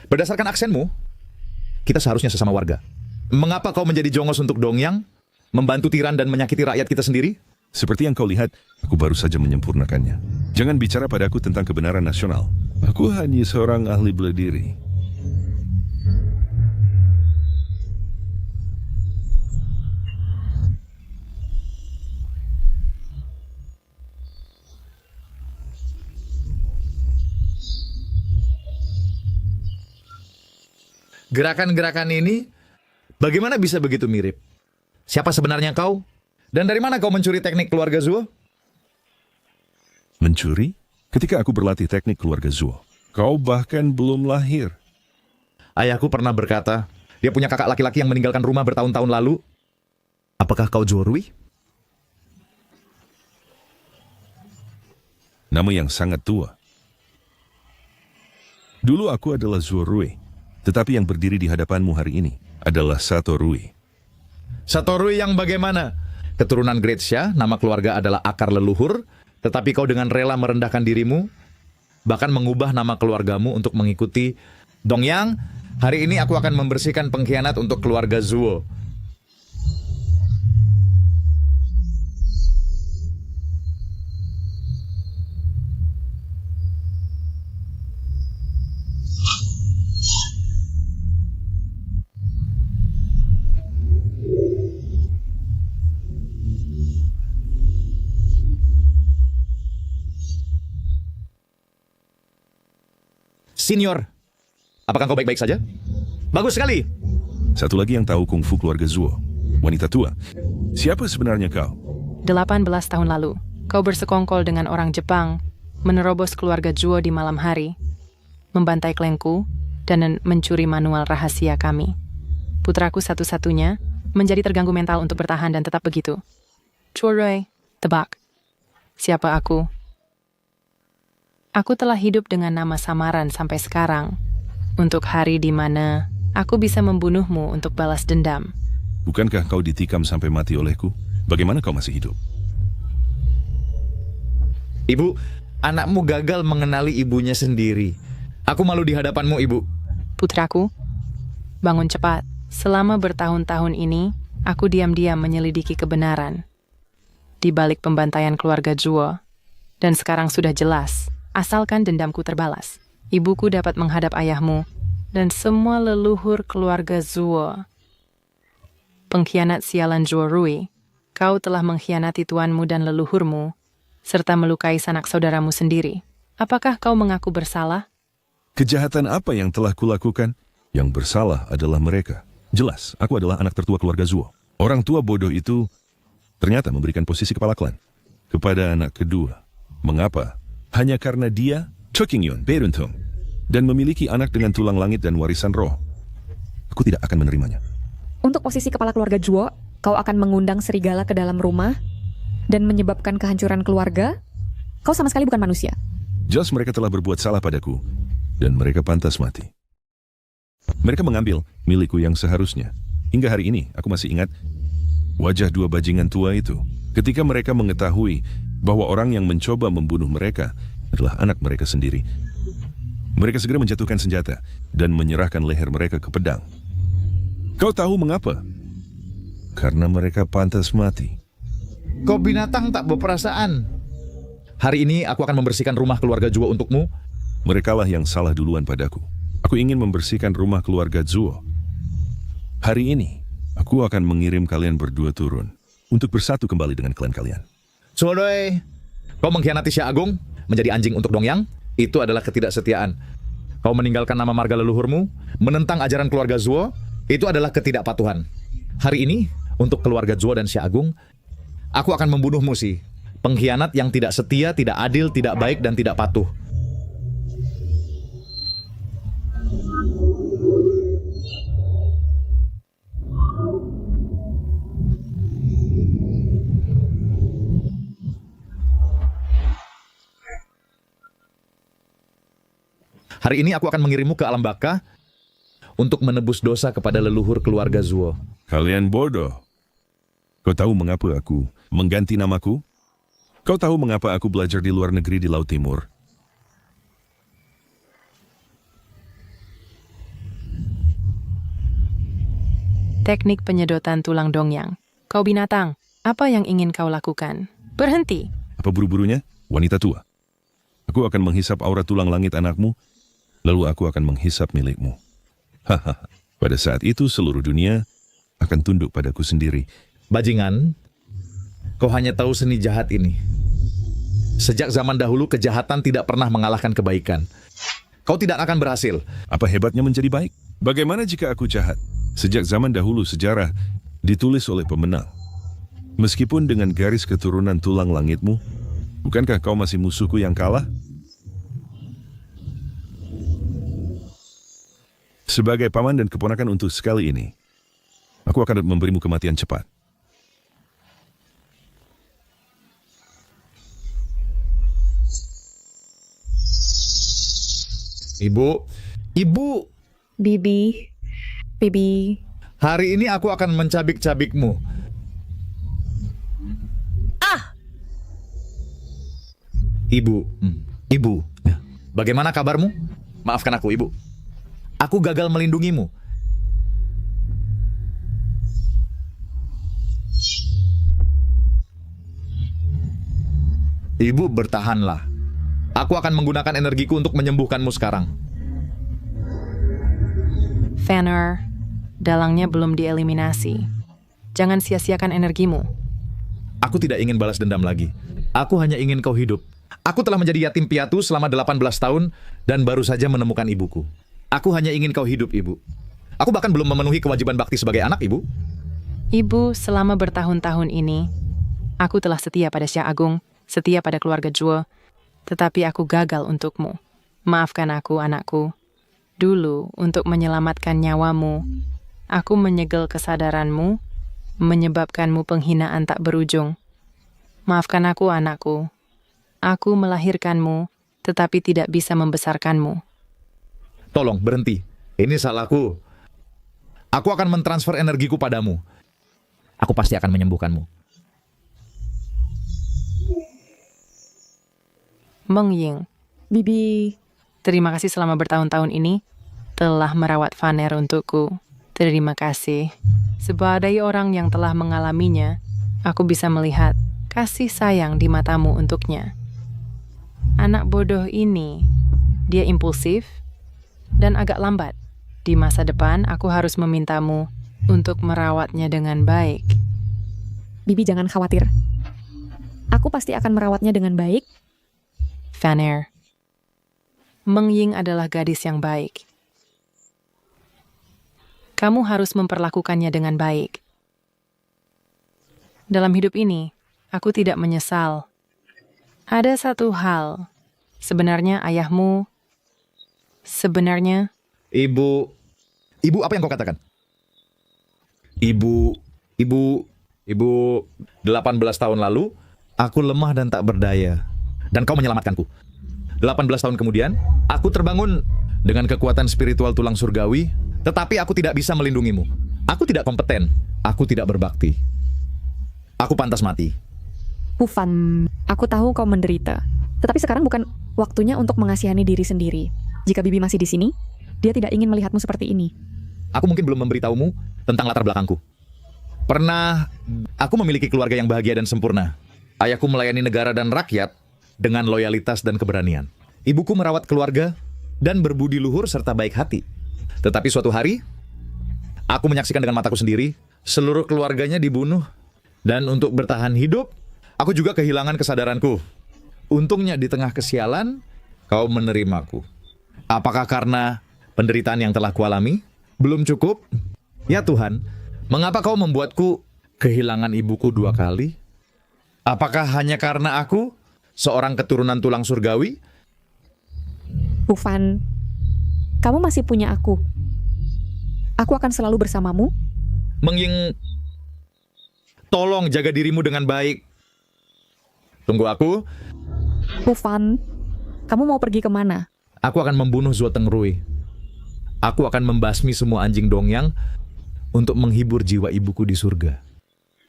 Berdasarkan aksenmu, kita seharusnya sesama warga. Mengapa kau menjadi jongos untuk Dongyang? Membantu tiran dan menyakiti rakyat kita sendiri? Seperti yang kau lihat, aku baru saja menyempurnakannya. Jangan bicara padaku tentang kebenaran nasional. Aku hanya seorang ahli bela diri. Gerakan-gerakan ini, bagaimana bisa begitu mirip? Siapa sebenarnya kau? Dan dari mana kau mencuri teknik keluarga Zuo? Mencuri? Ketika aku berlatih teknik keluarga Zuo, kau bahkan belum lahir. Ayahku pernah berkata, dia punya kakak laki-laki yang meninggalkan rumah bertahun-tahun lalu. Apakah kau Zuo Rui? Nama yang sangat tua. Dulu aku adalah Zuo Rui, tetapi yang berdiri di hadapanmu hari ini adalah Sato Rui. Sato Rui yang bagaimana? Keturunan Great Xia, nama keluarga adalah akar leluhur, tetapi kau dengan rela merendahkan dirimu, bahkan mengubah nama keluargamu untuk mengikuti Dongyang. Hari ini aku akan membersihkan pengkhianat untuk keluarga Zuo. Senior, apakah kau baik-baik saja? Bagus sekali. Satu lagi yang tahu kungfu keluarga Zuo, wanita tua. Siapa sebenarnya kau? 18 tahun lalu, kau bersekongkol dengan orang Jepang, menerobos keluarga Zuo di malam hari, membantai klengku, dan mencuri manual rahasia kami. Putraku satu-satunya menjadi terganggu mental untuk bertahan dan tetap begitu. Zuo Rui, tebak. Siapa aku? Aku telah hidup dengan nama samaran sampai sekarang, untuk hari di mana aku bisa membunuhmu untuk balas dendam. Bukankah kau ditikam sampai mati olehku? Bagaimana kau masih hidup? Ibu, anakmu gagal mengenali ibunya sendiri. Aku malu di hadapanmu, Ibu. Putraku, bangun cepat. Selama bertahun-tahun ini, aku diam-diam menyelidiki kebenaran di balik pembantaian keluarga Zuo. Dan sekarang sudah jelas, asalkan dendamku terbalas, ibuku dapat menghadap ayahmu dan semua leluhur keluarga Zuo. Pengkhianat sialan Zuo Rui, kau telah mengkhianati tuanmu dan leluhurmu, serta melukai sanak saudaramu sendiri. Apakah kau mengaku bersalah? Kejahatan apa yang telah kulakukan? Yang bersalah adalah mereka. Jelas, aku adalah anak tertua keluarga Zuo. Orang tua bodoh itu ternyata memberikan posisi kepala klan kepada anak kedua. Mengapa? Hanya karena dia Chokingyun beruntung dan memiliki anak dengan tulang langit dan warisan roh. Aku tidak akan menerimanya. Untuk posisi kepala keluarga Zuo, kau akan mengundang serigala ke dalam rumah dan menyebabkan kehancuran keluarga? Kau sama sekali bukan manusia. Jelas mereka telah berbuat salah padaku dan mereka pantas mati. Mereka mengambil milikku yang seharusnya. Hingga hari ini aku masih ingat wajah dua bajingan tua itu ketika mereka mengetahui bahwa orang yang mencoba membunuh mereka adalah anak mereka sendiri. Mereka segera menjatuhkan senjata dan menyerahkan leher mereka ke pedang. Kau tahu mengapa? Karena mereka pantas mati. Kau binatang tak berperasaan. Hari ini aku akan membersihkan rumah keluarga Zuo untukmu. Merekalah yang salah duluan padaku. Aku ingin membersihkan rumah keluarga Zuo. Hari ini, aku akan mengirim kalian berdua turun untuk bersatu kembali dengan klan kalian. Zuo Rui, kau mengkhianati Xia Agung, menjadi anjing untuk Dongyang, itu adalah ketidaksetiaan. Kau meninggalkan nama marga leluhurmu, menentang ajaran keluarga Zuo, itu adalah ketidakpatuhan. Hari ini, untuk keluarga Zuo dan Xia Agung, aku akan membunuhmu sih. Pengkhianat yang tidak setia, tidak adil, tidak baik, dan tidak patuh. Hari ini aku akan mengirimmu ke alam baka untuk menebus dosa kepada leluhur keluarga Zuo. Kalian bodoh. Kau tahu mengapa aku mengganti namaku? Kau tahu mengapa aku belajar di luar negeri di Laut Timur? Teknik penyedotan tulang Dongyang. Kau binatang, apa yang ingin kau lakukan? Berhenti. Apa buru-burunya? Wanita tua. Aku akan menghisap aura tulang langit anakmu, lalu aku akan menghisap milikmu. Hahaha. Pada saat itu seluruh dunia akan tunduk padaku sendiri. Bajingan, kau hanya tahu seni jahat ini. Sejak zaman dahulu kejahatan tidak pernah mengalahkan kebaikan. Kau tidak akan berhasil. Apa hebatnya menjadi baik? Bagaimana jika aku jahat? Sejak zaman dahulu sejarah ditulis oleh pemenang. Meskipun dengan garis keturunan tulang langitmu, bukankah kau masih musuhku yang kalah? Sebagai paman dan keponakan untuk sekali ini, aku akan memberimu kematian cepat. Ibu, Bibi, hari ini aku akan mencabik-cabikmu. Ibu, bagaimana kabarmu? Maafkan aku, Ibu. Aku gagal melindungimu. Ibu, bertahanlah. Aku akan menggunakan energiku untuk menyembuhkanmu sekarang. Vanner, dalangnya belum dieliminasi. Jangan sia-siakan energimu. Aku tidak ingin balas dendam lagi. Aku hanya ingin kau hidup. Aku telah menjadi yatim piatu selama 18 tahun dan baru saja menemukan ibuku. Aku hanya ingin kau hidup, Ibu. Aku bahkan belum memenuhi kewajiban bakti sebagai anak, Ibu. Ibu, selama bertahun-tahun ini, aku telah setia pada Xia Agung, setia pada keluarga Zhuo, tetapi aku gagal untukmu. Maafkan aku, anakku. Dulu, untuk menyelamatkan nyawamu, aku menyegel kesadaranmu, menyebabkanmu penghinaan tak berujung. Maafkan aku, anakku. Aku melahirkanmu, tetapi tidak bisa membesarkanmu. Tolong, berhenti. Ini salahku. Aku akan mentransfer energiku padamu. Aku pasti akan menyembuhkanmu. Meng Ying. Bibi. Terima kasih selama bertahun-tahun ini telah merawat Vanner untukku. Terima kasih. Sebagai orang yang telah mengalaminya, aku bisa melihat kasih sayang di matamu untuknya. Anak bodoh ini, dia impulsif dan agak lambat. Di masa depan, aku harus memintamu untuk merawatnya dengan baik. Bibi, jangan khawatir. Aku pasti akan merawatnya dengan baik. Vanner, Meng Ying adalah gadis yang baik. Kamu harus memperlakukannya dengan baik. Dalam hidup ini, aku tidak menyesal. Ada satu hal. Sebenarnya ayahmu... Sebenarnya... Ibu, apa yang kau katakan? Ibu, 18 tahun lalu, aku lemah dan tak berdaya. Dan kau menyelamatkanku. 18 tahun kemudian, aku terbangun dengan kekuatan spiritual tulang surgawi, tetapi aku tidak bisa melindungimu. Aku tidak kompeten. Aku tidak berbakti. Aku pantas mati. Pufan, aku tahu kau menderita. Tetapi sekarang bukan waktunya untuk mengasihani diri sendiri. Jika Bibi masih di sini, dia tidak ingin melihatmu seperti ini. Aku mungkin belum memberitahumu tentang latar belakangku. Pernah, aku memiliki keluarga yang bahagia dan sempurna. Ayahku melayani negara dan rakyat dengan loyalitas dan keberanian. Ibuku merawat keluarga dan berbudi luhur serta baik hati. Tetapi suatu hari, aku menyaksikan dengan mataku sendiri, seluruh keluarganya dibunuh. Dan untuk bertahan hidup, aku juga kehilangan kesadaranku. Untungnya di tengah kesialan, kau menerimaku. Apakah karena penderitaan yang telah kualami? Belum cukup? Ya Tuhan, mengapa kau membuatku kehilangan ibuku 2 kali? Apakah hanya karena aku, seorang keturunan tulang surgawi? Pufan, kamu masih punya aku. Aku akan selalu bersamamu. Meng Ying, tolong jaga dirimu dengan baik. Tunggu aku. Pufan, kamu mau pergi kemana? Aku akan membunuh Zhuo Tengrui. Aku akan membasmi semua anjing Dongyang untuk menghibur jiwa ibuku di surga.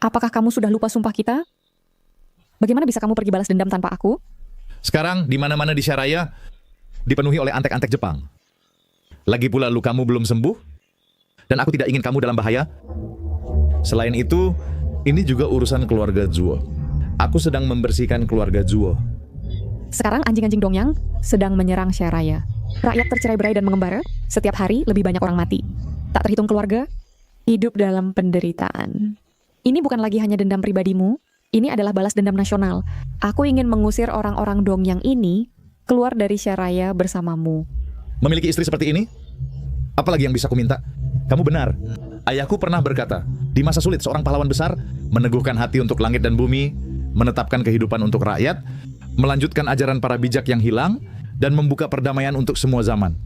Apakah kamu sudah lupa sumpah kita? Bagaimana bisa kamu pergi balas dendam tanpa aku? Sekarang, di mana-mana di Syaraya dipenuhi oleh antek-antek Jepang. Lagi pula lukamu belum sembuh, dan aku tidak ingin kamu dalam bahaya. Selain itu, ini juga urusan keluarga Zhuo. Aku sedang membersihkan keluarga Zhuo. Sekarang anjing-anjing Dongyang sedang menyerang Syaraya. Rakyat tercerai-berai dan mengembara. Setiap hari lebih banyak orang mati. Tak terhitung keluarga, hidup dalam penderitaan. Ini bukan lagi hanya dendam pribadimu. Ini adalah balas dendam nasional. Aku ingin mengusir orang-orang Dongyang ini keluar dari Syaraya bersamamu. Memiliki istri seperti ini? Apalagi yang bisa kuminta? Kamu benar. Ayahku pernah berkata, di masa sulit seorang pahlawan besar meneguhkan hati untuk langit dan bumi, menetapkan kehidupan untuk rakyat, melanjutkan ajaran para bijak yang hilang, dan membuka perdamaian untuk semua zaman.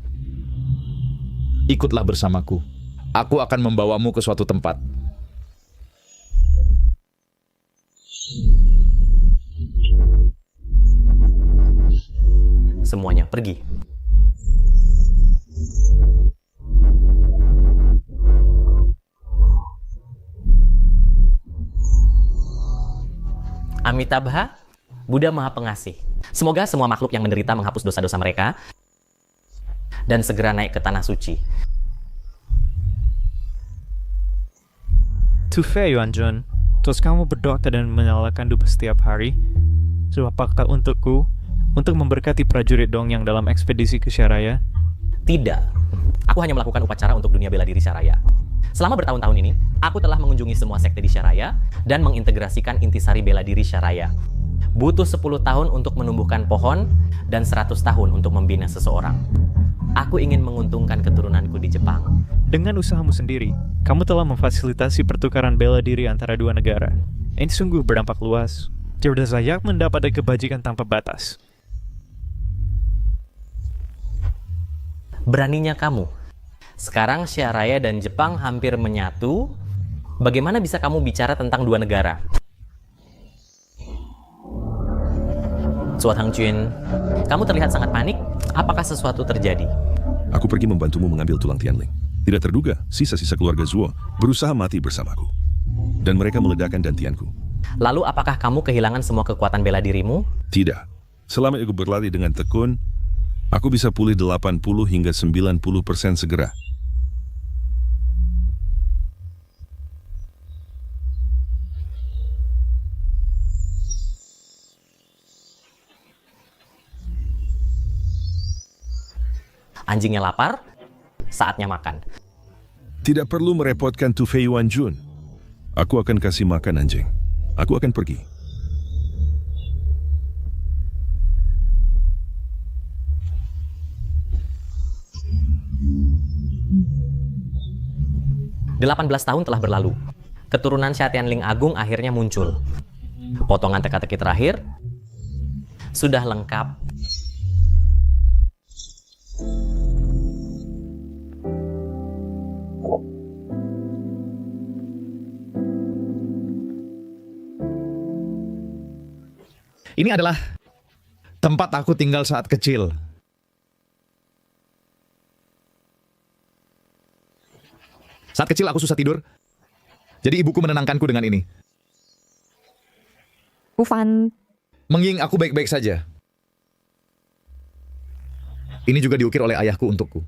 Ikutlah bersamaku. Aku akan membawamu ke suatu tempat. Semuanya pergi. Amitabha, Buddha Maha Pengasih. Semoga semua makhluk yang menderita menghapus dosa-dosa mereka dan segera naik ke tanah suci. Tufei Yuanjun, terus kamu berdoa dan menyalakan dupa setiap hari? Sebuah apakah untukku, untuk memberkati prajurit Dongyang dalam ekspedisi ke Syaraya? Tidak. Aku hanya melakukan upacara untuk dunia bela diri Syaraya. Selama bertahun-tahun ini, aku telah mengunjungi semua sekte di Syaraya dan mengintegrasikan intisari bela diri Syaraya. Butuh 10 tahun untuk menumbuhkan pohon dan 100 tahun untuk membina seseorang. Aku ingin menguntungkan keturunanku di Jepang. Dengan usahamu sendiri, kamu telah memfasilitasi pertukaran bela diri antara dua negara. Ini sungguh berdampak luas. Tidak layak mendapat kebajikan tanpa batas. Beraninya kamu. Sekarang Syaraya dan Jepang hampir menyatu. Bagaimana bisa kamu bicara tentang dua negara? Suat Hangjun, kamu terlihat sangat panik. Apakah sesuatu terjadi? Aku pergi membantumu mengambil tulang Tianling. Tidak terduga, sisa-sisa keluarga Zuo berusaha mati bersamaku. Dan mereka meledakkan dantianku. Lalu apakah kamu kehilangan semua kekuatan bela dirimu? Tidak. Selama aku berlatih dengan tekun, aku bisa pulih 80 hingga 90% segera. Anjingnya lapar, saatnya makan. Tidak perlu merepotkan Tufei Yuanjun. Aku akan kasih makan anjing. Aku akan pergi. Delapan 18 tahun telah berlalu. Keturunan Xia Tianling Agung akhirnya muncul. Potongan teka-teki terakhir sudah lengkap. Ini adalah tempat aku tinggal saat kecil. Saat kecil aku susah tidur. Jadi ibuku menenangkanku dengan ini. Ufan. Mengying aku baik-baik saja. Ini juga diukir oleh ayahku untukku.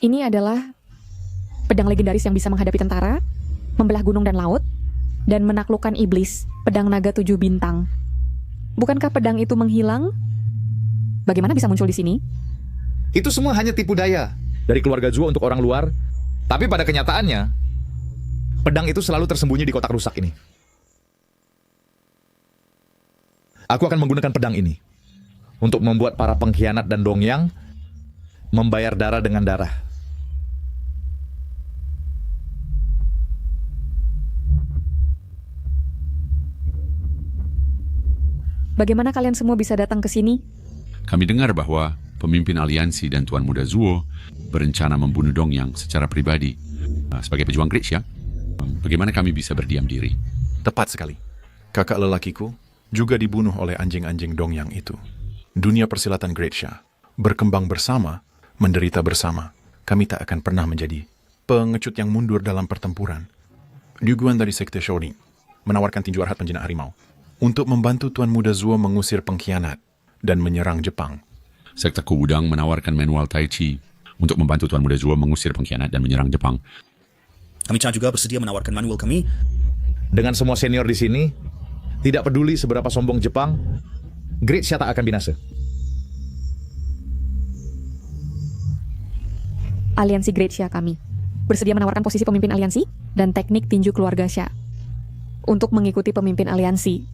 Ini adalah pedang legendaris yang bisa menghadapi tentara, membelah gunung dan laut, dan menaklukkan iblis, pedang naga 7 bintang. Bukankah pedang itu menghilang? Bagaimana bisa muncul di sini? Itu semua hanya tipu daya dari keluarga Zuo untuk orang luar. Tapi pada kenyataannya, pedang itu selalu tersembunyi di kotak rusak ini. Aku akan menggunakan pedang ini untuk membuat para pengkhianat dan Dongyang membayar darah dengan darah. Bagaimana kalian semua bisa datang ke sini? Kami dengar bahwa pemimpin aliansi dan Tuan Muda Zuo berencana membunuh Dongyang secara pribadi. Sebagai pejuang Grisha, bagaimana kami bisa berdiam diri? Tepat sekali. Kakak lelakiku juga dibunuh oleh anjing-anjing Dongyang itu. Dunia persilatan Grisha berkembang bersama, menderita bersama. Kami tak akan pernah menjadi pengecut yang mundur dalam pertempuran. Liu Guan dari Sekte Shorin menawarkan tinju arhat penjinak harimau untuk membantu Tuan Muda Zuo mengusir pengkhianat dan menyerang Jepang. Sekte Kubudang menawarkan manual Tai Chi untuk membantu Tuan Muda Zuo mengusir pengkhianat dan menyerang Jepang. Kami juga bersedia menawarkan manual kami. Dengan semua senior di sini, tidak peduli seberapa sombong Jepang, Grisha tak akan binasa. Aliansi Grisha kami bersedia menawarkan posisi pemimpin aliansi dan teknik tinju keluarga Xia untuk mengikuti pemimpin aliansi,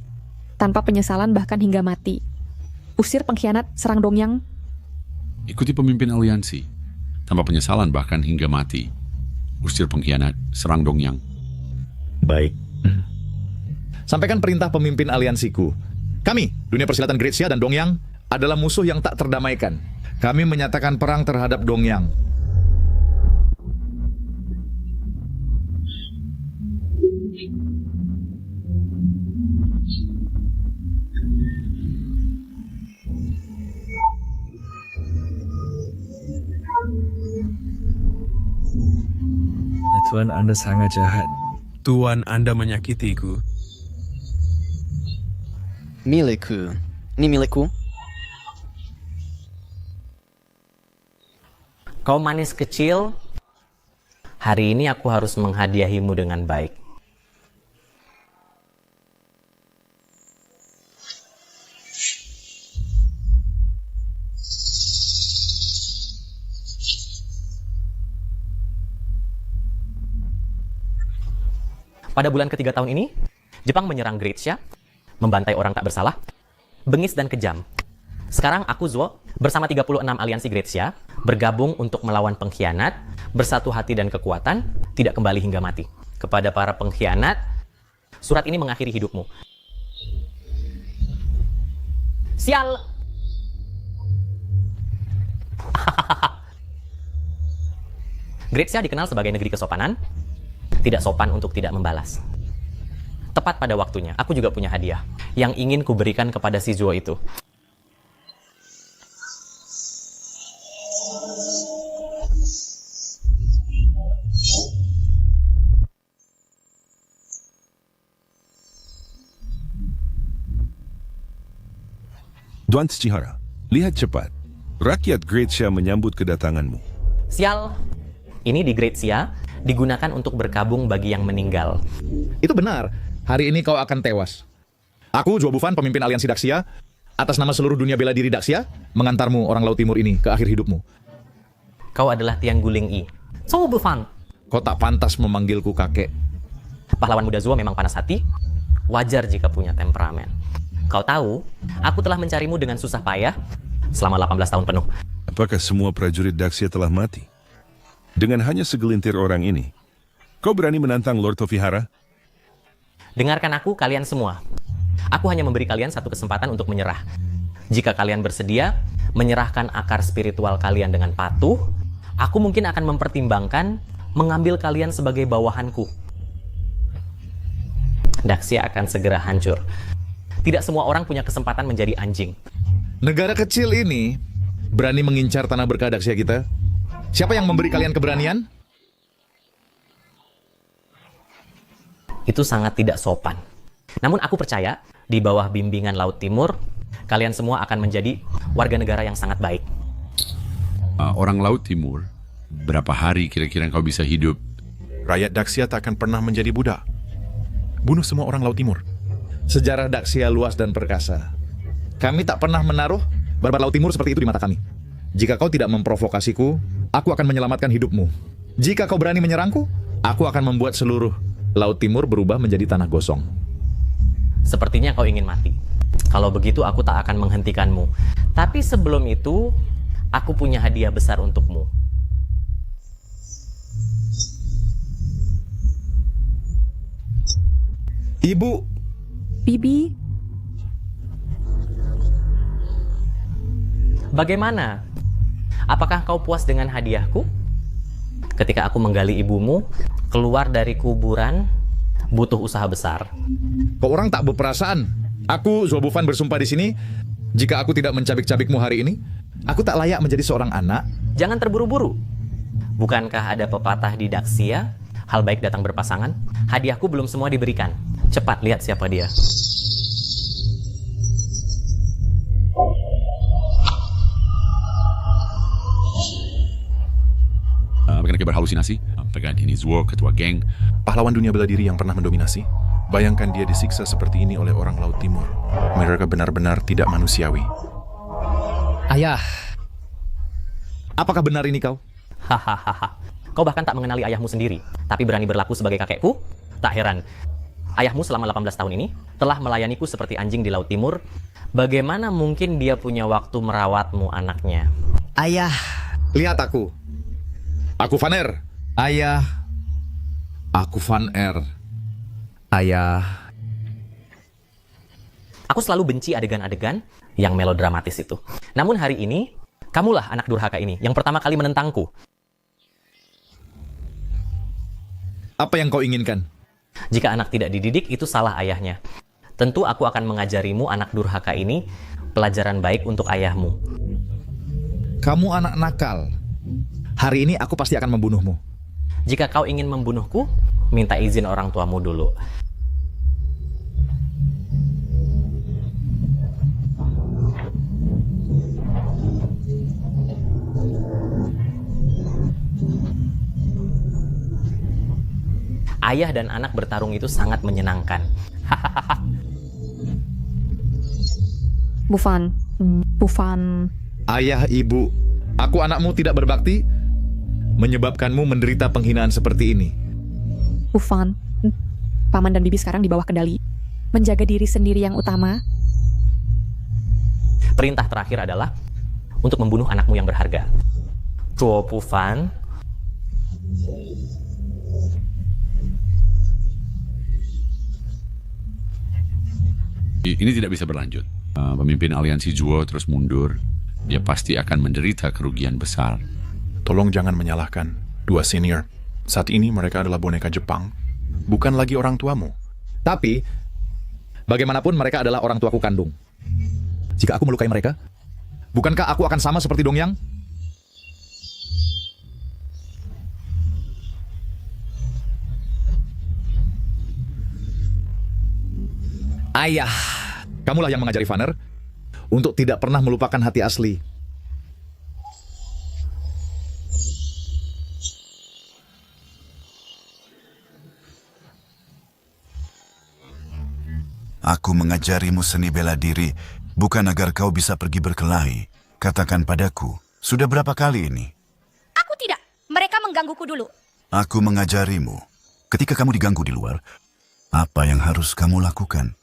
tanpa penyesalan bahkan hingga mati. Usir pengkhianat, serang Dongyang. Ikuti pemimpin aliansi, tanpa penyesalan bahkan hingga mati. Usir pengkhianat, serang Dongyang. Baik. Sampaikan perintah pemimpin aliansiku. Kami, dunia persilatan Great Xia dan Dongyang, adalah musuh yang tak terdamaikan. Kami menyatakan perang terhadap Dongyang. Tuan, Anda sangat jahat. Tuan, Anda menyakitiku. Milikku. Ini milikku. Kau manis kecil, hari ini aku harus menghadiahimu dengan baik. Pada bulan ketiga tahun ini, Jepang menyerang Great Xia, membantai orang tak bersalah, bengis dan kejam. Sekarang aku, Zuo, bersama 36 aliansi Great Xia, bergabung untuk melawan pengkhianat, bersatu hati dan kekuatan, tidak kembali hingga mati. Kepada para pengkhianat, surat ini mengakhiri hidupmu. Sial! Great Xia dikenal sebagai negeri kesopanan, tidak sopan untuk tidak membalas. Tepat pada waktunya, aku juga punya hadiah yang ingin kuberikan kepada si Zuo itu. Tuan Tsuchihara, lihat cepat. Rakyat Great Xia menyambut kedatanganmu. Sial! Ini di Great Xia digunakan untuk berkabung bagi yang meninggal. Itu benar. Hari ini kau akan tewas. Aku, Zuo Bufan, pemimpin aliansi Daxia, atas nama seluruh dunia bela diri Daxia, mengantarmu orang Laut Timur ini ke akhir hidupmu. Kau adalah Tiang Guling I. Zuo Bufan. Kau tak pantas memanggilku kakek. Pahlawan muda Zuo memang panas hati. Wajar jika punya temperamen. Kau tahu, aku telah mencarimu dengan susah payah selama 18 tahun penuh. Apakah semua prajurit Daxia telah mati? Dengan hanya segelintir orang ini, kau berani menantang Lord Tofihara? Dengarkan aku, kalian semua. Aku hanya memberi kalian satu kesempatan untuk menyerah. Jika kalian bersedia menyerahkan akar spiritual kalian dengan patuh, aku mungkin akan mempertimbangkan mengambil kalian sebagai bawahanku. Daxia akan segera hancur. Tidak semua orang punya kesempatan menjadi anjing. Negara kecil ini berani mengincar tanah berkah Daxia kita? Siapa yang memberi kalian keberanian? Itu sangat tidak sopan. Namun aku percaya, di bawah bimbingan Laut Timur, kalian semua akan menjadi warga negara yang sangat baik. Orang Laut Timur, berapa hari kira-kira kau bisa hidup? Rakyat Daxia tak akan pernah menjadi budak. Bunuh semua orang Laut Timur. Sejarah Daxia luas dan perkasa. Kami tak pernah menaruh barbar Laut Timur seperti itu di mata kami. Jika kau tidak memprovokasiku, aku akan menyelamatkan hidupmu. Jika kau berani menyerangku, aku akan membuat seluruh Laut Timur berubah menjadi tanah gosong. Sepertinya kau ingin mati. Kalau begitu aku tak akan menghentikanmu. Tapi sebelum itu, aku punya hadiah besar untukmu. Ibu. Bibi. Bagaimana? Apakah kau puas dengan hadiahku? Ketika aku menggali ibumu, keluar dari kuburan, butuh usaha besar. Kau orang tak berperasaan. Aku, Zuo Bufan, bersumpah di sini, jika aku tidak mencabik-cabikmu hari ini, aku tak layak menjadi seorang anak. Jangan terburu-buru. Bukankah ada pepatah di Daxia, hal baik datang berpasangan? Hadiahku belum semua diberikan. Cepat lihat siapa dia. Bukan berhalusinasi? Apakah ini Zuo, ketua geng? Pahlawan dunia bela diri yang pernah mendominasi. Bayangkan dia disiksa seperti ini oleh orang Laut Timur. Mereka benar-benar tidak manusiawi. Ayah, apakah benar ini kau? Hahaha. Kau bahkan tak mengenali ayahmu sendiri, tapi berani berlaku sebagai kakekku? Tak heran. Ayahmu selama 18 tahun ini telah melayaniku seperti anjing di Laut Timur. Bagaimana mungkin dia punya waktu merawatmu, anaknya? Ayah, lihat aku. Aku Van Er. Ayah, aku Van Er. Ayah. Aku selalu benci adegan-adegan yang melodramatis itu. Namun hari ini, kamulah anak durhaka ini yang pertama kali menentangku. Apa yang kau inginkan? Jika anak tidak dididik, itu salah ayahnya. Tentu aku akan mengajarimu, anak durhaka ini, pelajaran baik untuk ayahmu. Kamu anak nakal. Hari ini aku pasti akan membunuhmu. Jika kau ingin membunuhku, minta izin orang tuamu dulu. Ayah dan anak bertarung itu sangat menyenangkan. Bu Van. Ayah, ibu, aku anakmu tidak berbakti, menyebabkanmu menderita penghinaan seperti ini. Bu Van, Paman dan Bibi sekarang di bawah kendali. Menjaga diri sendiri yang utama. Perintah terakhir adalah untuk membunuh anakmu yang berharga. Chuo Pu Fan. Ini tidak bisa berlanjut. Pemimpin aliansi Zuo terus mundur. Dia pasti akan menderita kerugian besar. Tolong jangan menyalahkan dua senior. Saat ini mereka adalah boneka Jepang, bukan lagi orang tuamu. Tapi, bagaimanapun mereka adalah orang tuaku kandung. Jika aku melukai mereka, bukankah aku akan sama seperti Dongyang? Ayah, kamulah yang mengajari Van Er untuk tidak pernah melupakan hati asli. Aku mengajarimu seni bela diri, bukan agar kau bisa pergi berkelahi. Katakan padaku, sudah berapa kali ini? Aku tidak. Mereka menggangguku dulu. Aku mengajarimu. Ketika kamu diganggu di luar, apa yang harus kamu lakukan?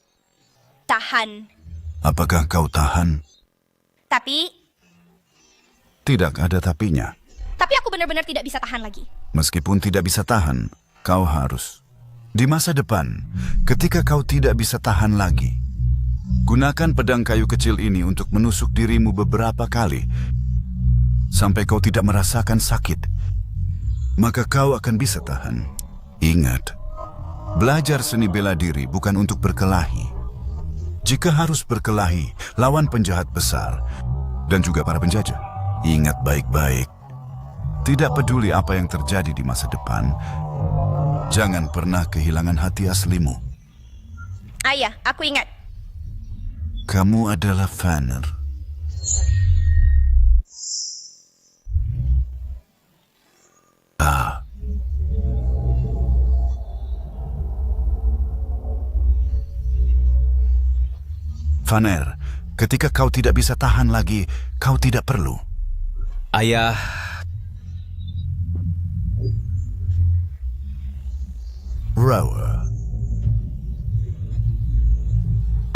Tahan. Apakah kau tahan? Tapi Tidak ada tapinya. aku benar-benar tidak bisa tahan lagi. Meskipun tidak bisa tahan, kau harus. Di masa depan, ketika kau tidak bisa tahan lagi, gunakan pedang kayu kecil ini untuk menusuk dirimu beberapa kali, sampai kau tidak merasakan sakit. Maka kau akan bisa tahan. Ingat, belajar seni bela diri bukan untuk berkelahi. Jika harus berkelahi, lawan penjahat besar dan juga para penjajah. Ingat baik-baik, tidak peduli apa yang terjadi di masa depan, jangan pernah kehilangan hati aslimu. Ayah, aku ingat. Kamu adalah Van Er. Van Er, ketika kau tidak bisa tahan lagi, kau tidak perlu. Ayah. Rower.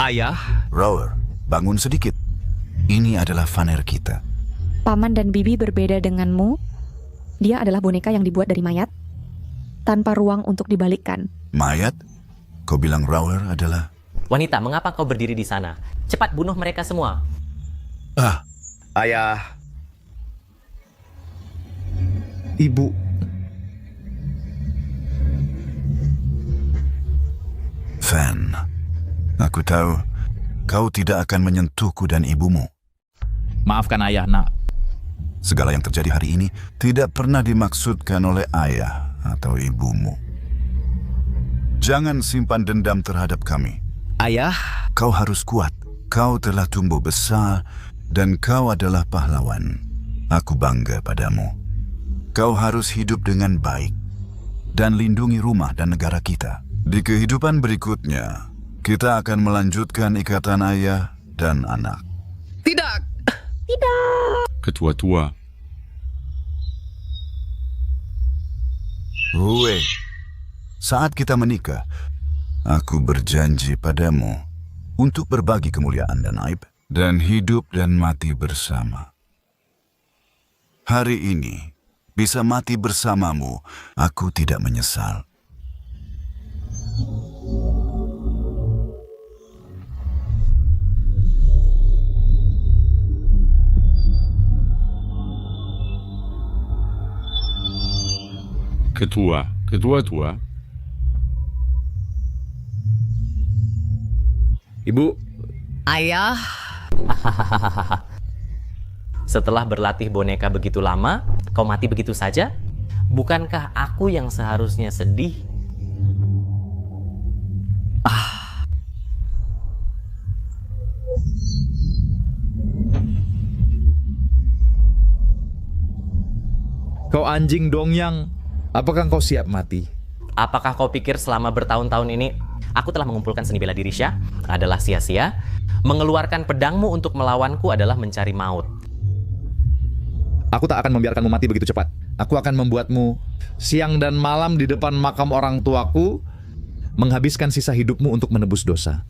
Ayah. Rower, bangun sedikit. Ini adalah Van Er kita. Paman dan Bibi berbeda denganmu. Dia adalah boneka yang dibuat dari mayat, tanpa ruang untuk dibalikkan. Mayat? Kau bilang Rower adalah... Wanita, mengapa kau berdiri di sana? Cepat bunuh mereka semua. Ayah. Ibu. Van, aku tahu kau tidak akan menyentuhku dan ibumu. Maafkan ayah, nak. Segala yang terjadi hari ini tidak pernah dimaksudkan oleh ayah atau ibumu. Jangan simpan dendam terhadap kami. Ayah, kau harus kuat. Kau telah tumbuh besar dan kau adalah pahlawan. Aku bangga padamu. Kau harus hidup dengan baik dan lindungi rumah dan negara kita. Di kehidupan berikutnya, kita akan melanjutkan ikatan ayah dan anak. Tidak. Tidak. Ketua tua. Rue, saat kita menikah, Aku berjanji padamu untuk berbagi kemuliaan dan aib, dan hidup dan mati bersama. Hari ini, bisa mati bersamamu, aku tidak menyesal. Ketua tua. Ibu. Ayah. Setelah berlatih boneka begitu lama, kau mati begitu saja? Bukankah aku yang seharusnya sedih? Kau anjing dongyang, apakah kau siap mati? Apakah kau pikir selama bertahun-tahun ini aku telah mengumpulkan seni bela diri Syah adalah sia-sia? Mengeluarkan pedangmu untuk melawanku adalah mencari maut. Aku tak akan membiarkanmu mati begitu cepat. Aku akan membuatmu siang dan malam di depan makam orang tuaku, menghabiskan sisa hidupmu untuk menebus dosa.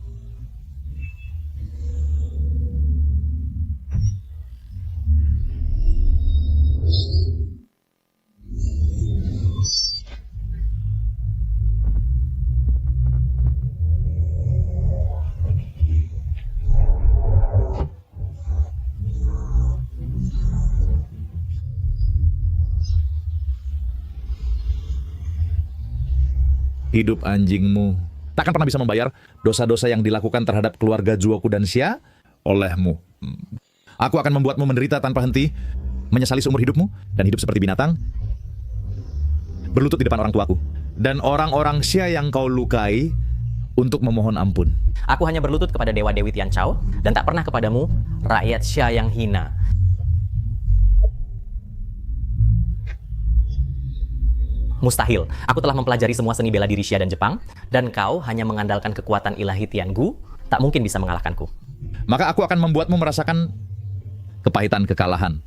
Hidup anjingmu takkan pernah bisa membayar dosa-dosa yang dilakukan terhadap keluarga Zuoku dan Xia olehmu. Aku akan membuatmu menderita tanpa henti, menyesali seumur hidupmu, dan hidup seperti binatang, berlutut di depan orang tuaku. Dan orang-orang Xia yang kau lukai untuk memohon ampun. Aku hanya berlutut kepada Dewa Dewi Tian Chao, dan tak pernah kepadamu, rakyat Xia yang hina. Mustahil. Aku telah mempelajari semua seni bela diri Xia dan Jepang, dan kau hanya mengandalkan kekuatan ilahi Tian Gu, tak mungkin bisa mengalahkanku. Maka aku akan membuatmu merasakan kepahitan kekalahan.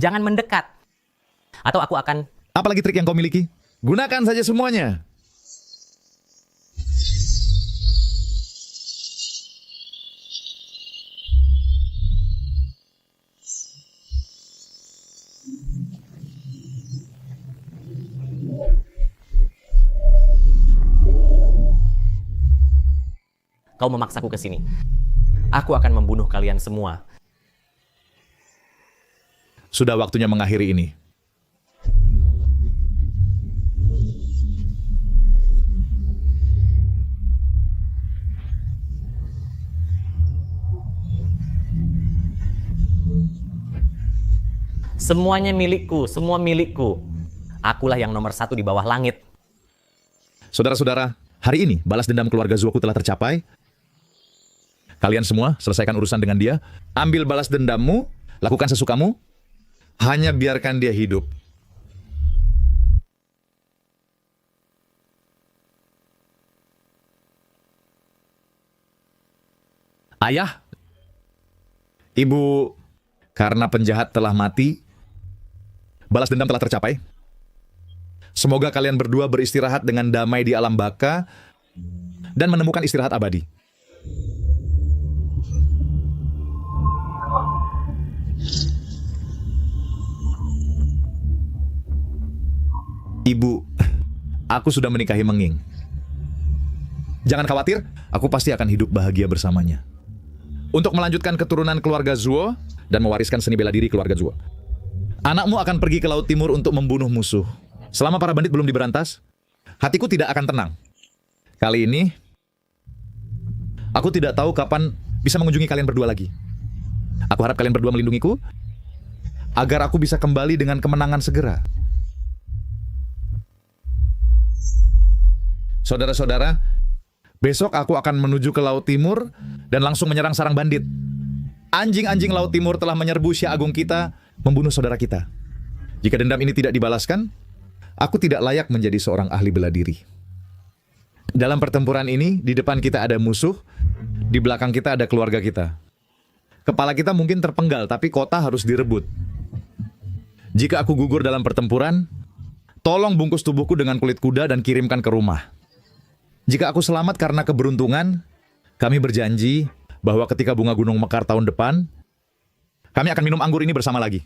Jangan mendekat, atau aku akan... Apalagi trik yang kau miliki? Gunakan saja semuanya. Kau memaksaku ke sini. Aku akan membunuh kalian semua. Sudah waktunya mengakhiri ini. Semuanya milikku, semua milikku. Akulah yang nomor 1 di bawah langit. Saudara-saudara, hari ini balas dendam keluarga Zuoku telah tercapai. Kalian semua selesaikan urusan dengan dia. Ambil balas dendammu, lakukan sesukamu. Hanya biarkan dia hidup. Ayah, Ibu, karena penjahat telah mati, balas dendam telah tercapai. Semoga kalian berdua beristirahat dengan damai di alam baka dan menemukan istirahat abadi. Ibu, aku sudah menikahi Menging. Jangan khawatir, aku pasti akan hidup bahagia bersamanya. Untuk melanjutkan keturunan keluarga Zuo dan mewariskan seni bela diri keluarga Zuo. Anakmu akan pergi ke Laut Timur untuk membunuh musuh. Selama para bandit belum diberantas, hatiku tidak akan tenang. Kali ini, aku tidak tahu kapan bisa mengunjungi kalian berdua lagi. Aku harap kalian berdua melindungiku, agar aku bisa kembali dengan kemenangan segera. Saudara-saudara, besok aku akan menuju ke Laut Timur dan langsung menyerang sarang bandit. Anjing-anjing Laut Timur telah menyerbu Xia Agung kita, membunuh saudara kita. Jika dendam ini tidak dibalaskan, aku tidak layak menjadi seorang ahli bela diri. Dalam pertempuran ini, di depan kita ada musuh, di belakang kita ada keluarga kita. Kepala kita mungkin terpenggal, tapi kota harus direbut. Jika aku gugur dalam pertempuran, tolong bungkus tubuhku dengan kulit kuda dan kirimkan ke rumah. Jika aku selamat karena keberuntungan, kami berjanji bahwa ketika bunga gunung mekar tahun depan, kami akan minum anggur ini bersama lagi.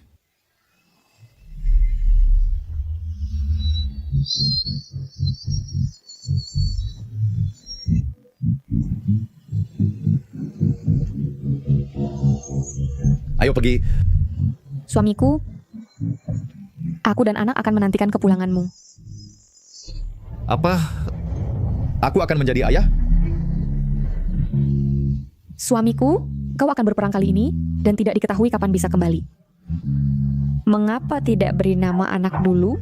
Ayo pergi. Suamiku, aku dan anak akan menantikan kepulanganmu. Apa? Aku akan menjadi ayah? Suamiku, kau akan berperang kali ini dan tidak diketahui kapan bisa kembali. Mengapa tidak beri nama anak dulu?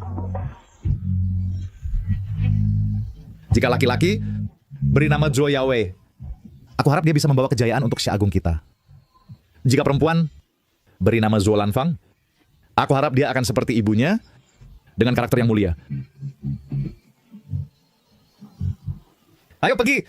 Jika laki-laki, beri nama Zhuo Yawei. Aku harap dia bisa membawa kejayaan untuk Xia Agung kita. Jika perempuan, beri nama Zhuo Lanfang. Aku harap dia akan seperti ibunya dengan karakter yang mulia. Ayo pergi.